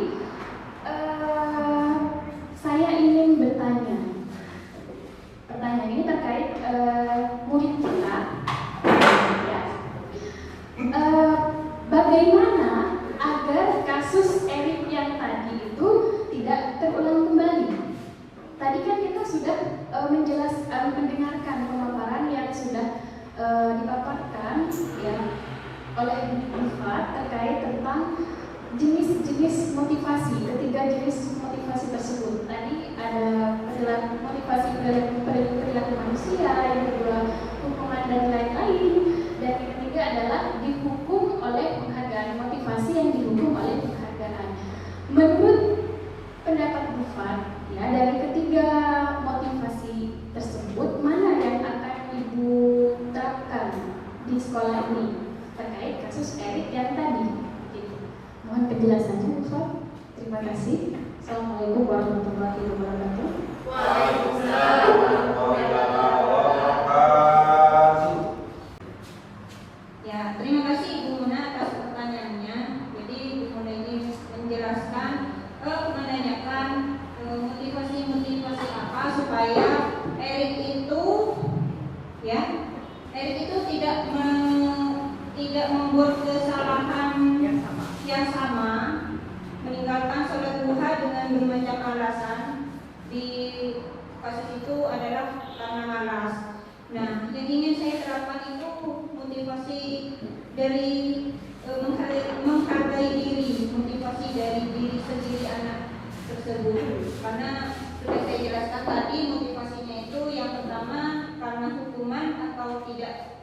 saya ingin bertanya. Pertanyaan ini terkait murid kita, ya. Bagaimana agar kasus Erik yang tadi itu tidak terulang kembali? Tadi kan kita sudah mendengarkan pemaparan yang sudah dipaparkan, ya, oleh Bufat terkait tentang jenis-jenis motivasi, ketiga jenis motivasi tersebut. Tadi ada motivasi perilaku manusia, yang kedua hukuman dan lain-lain, dan yang ketiga adalah dihukum oleh penghargaan, motivasi yang dihukum oleh penghargaan. Menurut pendapat Bufat, ya, dari ketiga motivasi tersebut, mana yang akan Ibu terapkan di sekolah ini terkait kasus Erik yang tadi? Gitu. Mohon penjelasannya, Bufat. Terima kasih. Assalamualaikum warahmatullahi wabarakatuh. Waalaikumsalam warahmatullahi wabarakatuh. Ya, terima kasih Ibu Muna atas pertanyaannya. Jadi Ibu Muna ini menjelaskan, menanyakan motivasi-motivasi apa supaya Erik itu, ya, Erik itu tidak membuat kesalahan yang sama, meninggalkan sholat duha dengan bermacam alasan. Di kasus itu adalah karena malas. Nah, yang ingin saya terapkan itu motivasi dari menghargai diri, motivasi dari diri sendiri anak tersebut. Karena sudah saya jelaskan tadi, motivasinya itu yang pertama karena hukuman atau tidak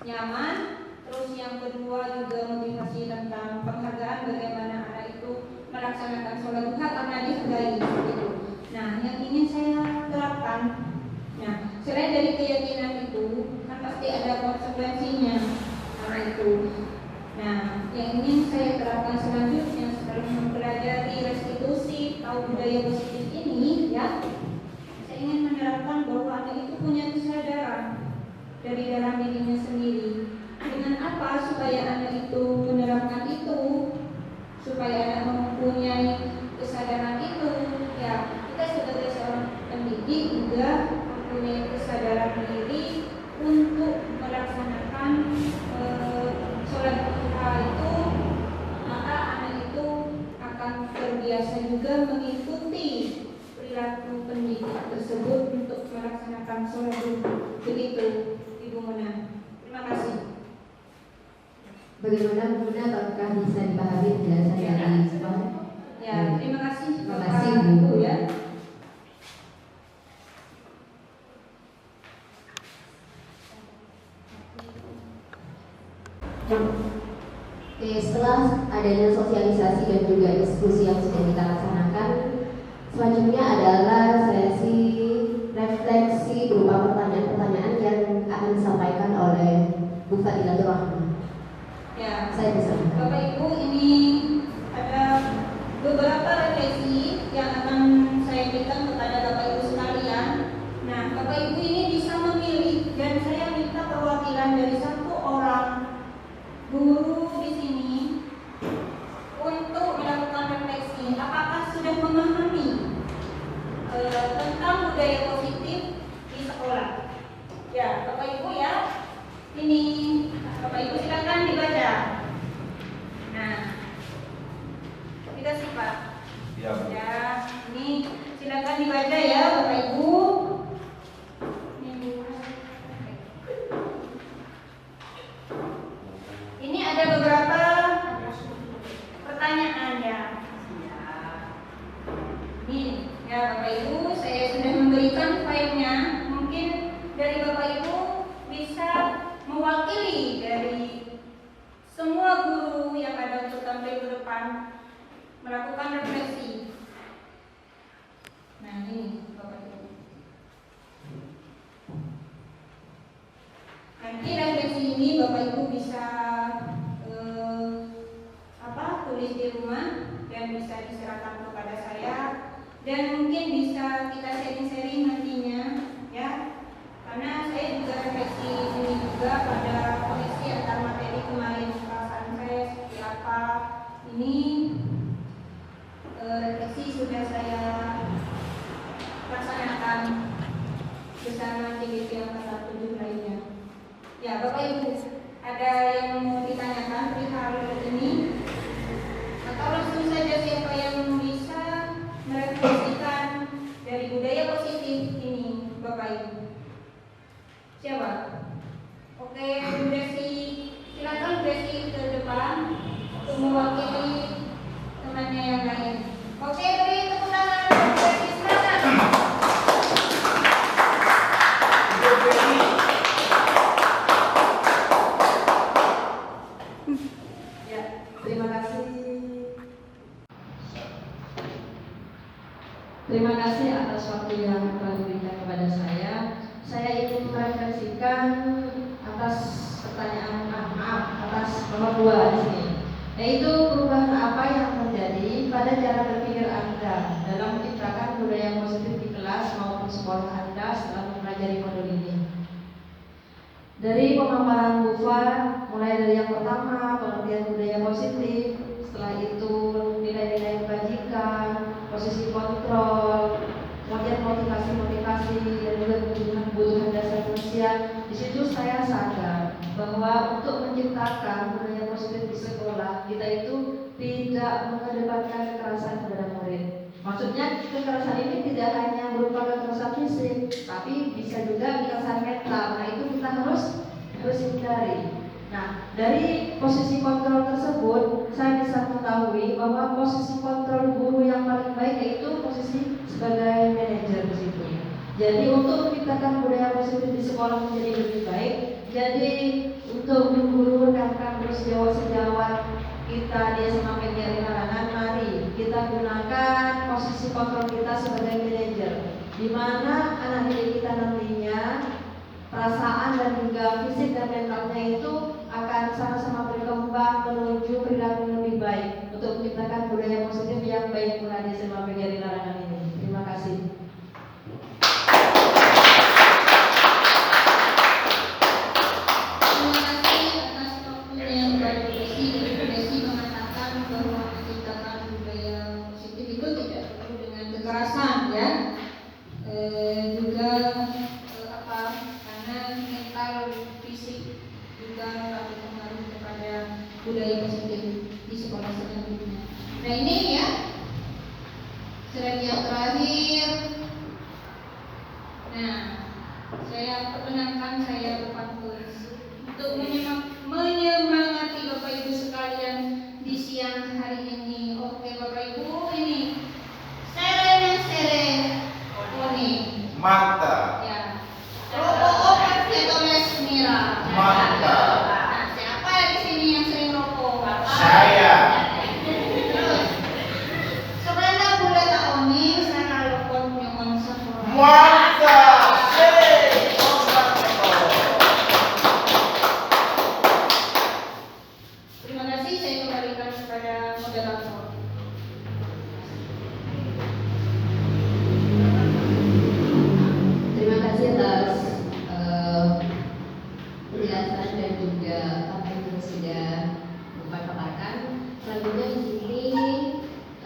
nyaman. Terus yang kedua juga motivasi tentang penghargaan, bagaimana anak itu melaksanakan sholat duha karena dihargai. Gitu. Nah, yang ingin saya terapkan, nah, selain dari keyakinan itu, kan pasti ada konsekuensinya karena itu. Nah, yang ingin saya terapkan selanjutnya setelah mempelajari restitusi atau budaya positif ini, ya, saya ingin menerapkan bahwa anak itu punya kesadaran dari dalam dirinya sendiri. Dengan apa supaya anak itu menerapkan itu, supaya anak mempunyai kesadaran itu, ya, kita sebagai seorang pendidik juga mempunyai kesadaran diri untuk melaksanakan sholat duha itu, maka anak itu akan terbiasa juga mengikuti perilaku pendidik tersebut untuk melaksanakan sholat duha. Begitu Ibu Muna. Terima kasih. Bagaimana Bu Muna, apakah bisa dipahami penjelasan dari Bapak? Ya, terima kasih. Terima kasih Bu. Ya. Oke, setelah adanya sosialisasi dan juga diskusi yang sudah kita laksanakan, selanjutnya adalah sesi refleksi berupa pertanyaan-pertanyaan yang akan disampaikan oleh Bu Fadilatul Rahman. Ya, saya bisa. Bapak Ibu, ini ada beberapa refleksi yang akan saya berikan tentang budaya positif di sekolah. Ya, Bapak Ibu ya, ini Bapak Ibu silakan dibaca. Nah, dikasih Pak. Ya. Ya, ini silakan dibaca ya Bapak Ibu. Ini ada beberapa pertanyaan ya. Ini ya Bapak Ibu, saya sudah memberikan filenya. Mungkin dari Bapak Ibu bisa mewakili dari semua guru yang ada untuk tampil ke depan melakukan refleksi. Nah ini Bapak Ibu. Nanti refleksi ini Bapak Ibu bisa tulis di rumah dan bisa diserahkan kepada saya, dan mungkin bisa kita sharing-sharing nantinya ya, karena saya juga refleksi ini juga pada koneksi antar materi kemarin, perasaan saya seperti apa. Ini refleksi sudah saya laksanakan bersama CGP angkatan 7 lainnya. Ya Bapak Ibu, ada yang mau ditanyakan perihal ini? Atau langsung saja siapa yang bisa merefleksikan dari budaya positif ini, Bapak Ibu? Siapa? Oke, Bu Desi, silakan Bu Desi ke depan untuk mewakili temannya yang lain. Oke, beri tepuk tangan Bu Desi, silakan. Ya, terima kasih. Terima kasih atas waktu yang telah diberikan kepada saya. Saya ingin merefleksikan atas pertanyaan atas nomor 2 di sini, yaitu perubahan apa yang terjadi pada cara berpikir Anda dalam menciptakan budaya positif di kelas maupun sekolah Anda setelah mempelajari modul ini. Dari pemaparan Bu Fat, mulai dari yang pertama pengertian budaya positif, setelah itu nilai-nilai kebajikan, posisi kontrol, kemudian motivasi dan juga kebutuhan dasar manusia. Di situ saya sadar bahwa untuk menciptakan budaya positif di sekolah kita itu tidak mengedepankan kekerasan kepada murid. Maksudnya kekerasan ini tidak hanya berupa kekerasan fisik, tapi bisa juga kekerasan mental. Nah itu kita harus hindari. Nah, dari posisi kontrol tersebut, saya bisa mengetahui bahwa posisi kontrol guru yang paling baik yaitu posisi sebagai manajer di situ. Jadi untuk menciptakan budaya positif di sekolah menjadi lebih baik, jadi untuk guru rekan-rekan sejawat kita di SMA PGRI Larangan, mari kita gunakan posisi kontrol kita sebagai manajer, di mana anak didik kita nantinya perasaan dan juga fisik dan mentalnya itu akan sama-sama berkembang menuju perilaku yang lebih baik untuk menciptakan budaya positif yang baik pula di SMA PGRI Larangan ini. Terima kasih. Terima kasih atas waktunya yang baik Desi. Desi mengatakan bahwa menciptakan budaya positif itu tidak perlu dengan kekerasan ya, juga karena mental fisik juga berpengaruh kepada budaya positif di sekolah selanjutnya. Nah ini ya slide yang terakhir. Nah, saya perkenalkan saya Bapak untuk menyemangati Bapak Ibu sekalian di siang hari ini. Oke Bapak Ibu, ini seremoni. Mantap. Ya. Rokok Etomes Mira. Mantap. Nah, siapa di sini yang sering rokok? Saya. Terus, sebenarnya boleh tak oni saya rokok punya konsep. Mantap. Terima kasih, saya kembalikan kepada moderator. Terima kasih atas penjelasan dan juga apa yang sudah Bapak paparkan. Selanjutnya di sini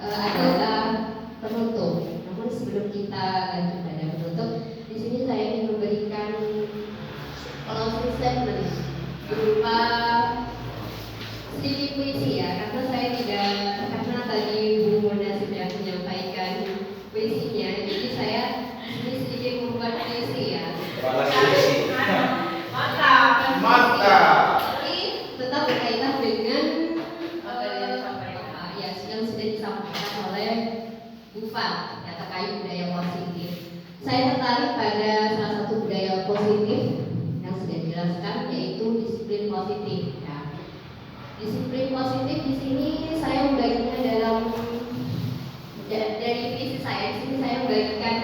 adalah penutup. Namun sebelum kita lanjut pada Saya tertarik pada salah satu budaya positif yang sudah dijelaskan, yaitu disiplin positif. Ya. Disiplin positif di sini saya membaginya dari visi saya. Di sini saya membagikan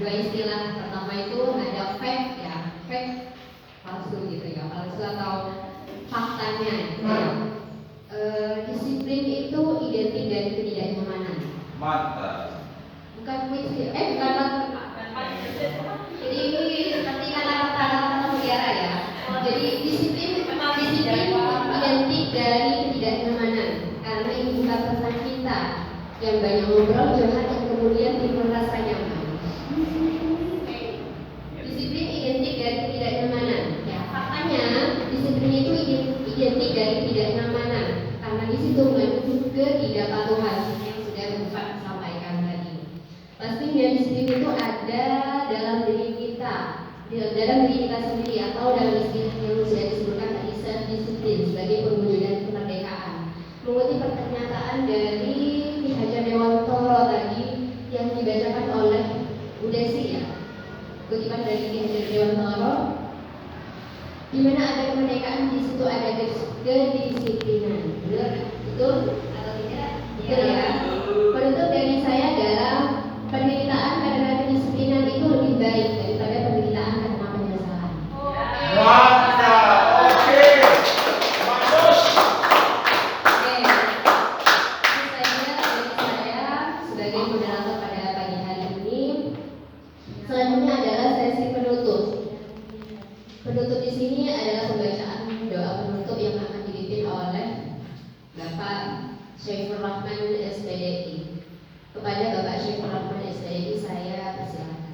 dua istilah. Pertama itu ada fact, ya, fact palsu gitu ya, palsu atau faktanya. Ya. Disiplin itu identik dari ketidaknyamanan. Mantap. Bukan puisi, bukan. Jadi ini seperti kata-kata mutiara ya. Jadi disiplin identik dari ketidaknyamanan, karena ini bukan tentang kita yang banyak ngobrol curhat yang kemudian timbul rasa nyaman. Disiplin identik dari ketidaknyamanan. Ya, faktanya disiplin itu identik dari ketidaknyamanan, karena di situ mengandung ketidakpatuhan yang sudah Bapak sampaikan tadi. Pastinya disiplin itu ada dalam diri kita, sendiri, atau dalam istilah yang sudah disebutkan tadi, self disiplin sebagai perwujudan kemerdekaan. Mengutip pernyataan dari Ki Hajar Dewantara tadi yang dibacakan oleh Bu Desi, ya, kutipan dari Ki Hajar Dewantara, di mana ada kemerdekaan, di situ ada kedisiplinan. Benar? Betul atau tidak? Betul ya. Penutup dari saya adalah penderitaan karena kedisiplinan itu lebih baik daripada penderitaan karena penyesalan. Mantap. Oke. Bagus. Oke. Itu saja dari saya sebagai moderator pada pagi hari ini. Selanjutnya adalah sesi penutup. Penutup di sini adalah pembacaan doa penutup yang akan dipimpin oleh Bapak Syaifur Rahman SPDI. Kepada Bapak Syaifur Rahman SPDI saya persilakan.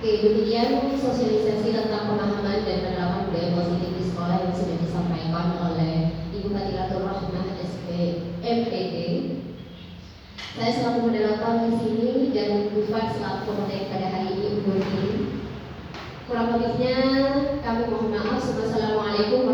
Oke, demikian sosialisasi tentang pemahaman dan penerapan budaya positif di sekolah yang sudah disampaikan oleh Ibu Fadilatul Rahmah SPMPD. Saya selaku moderator di sini dan Bu Fat selaku pemateri pada hari ini undur diri. Kurang lebihnya kami mohon maaf. Wassalamualaikum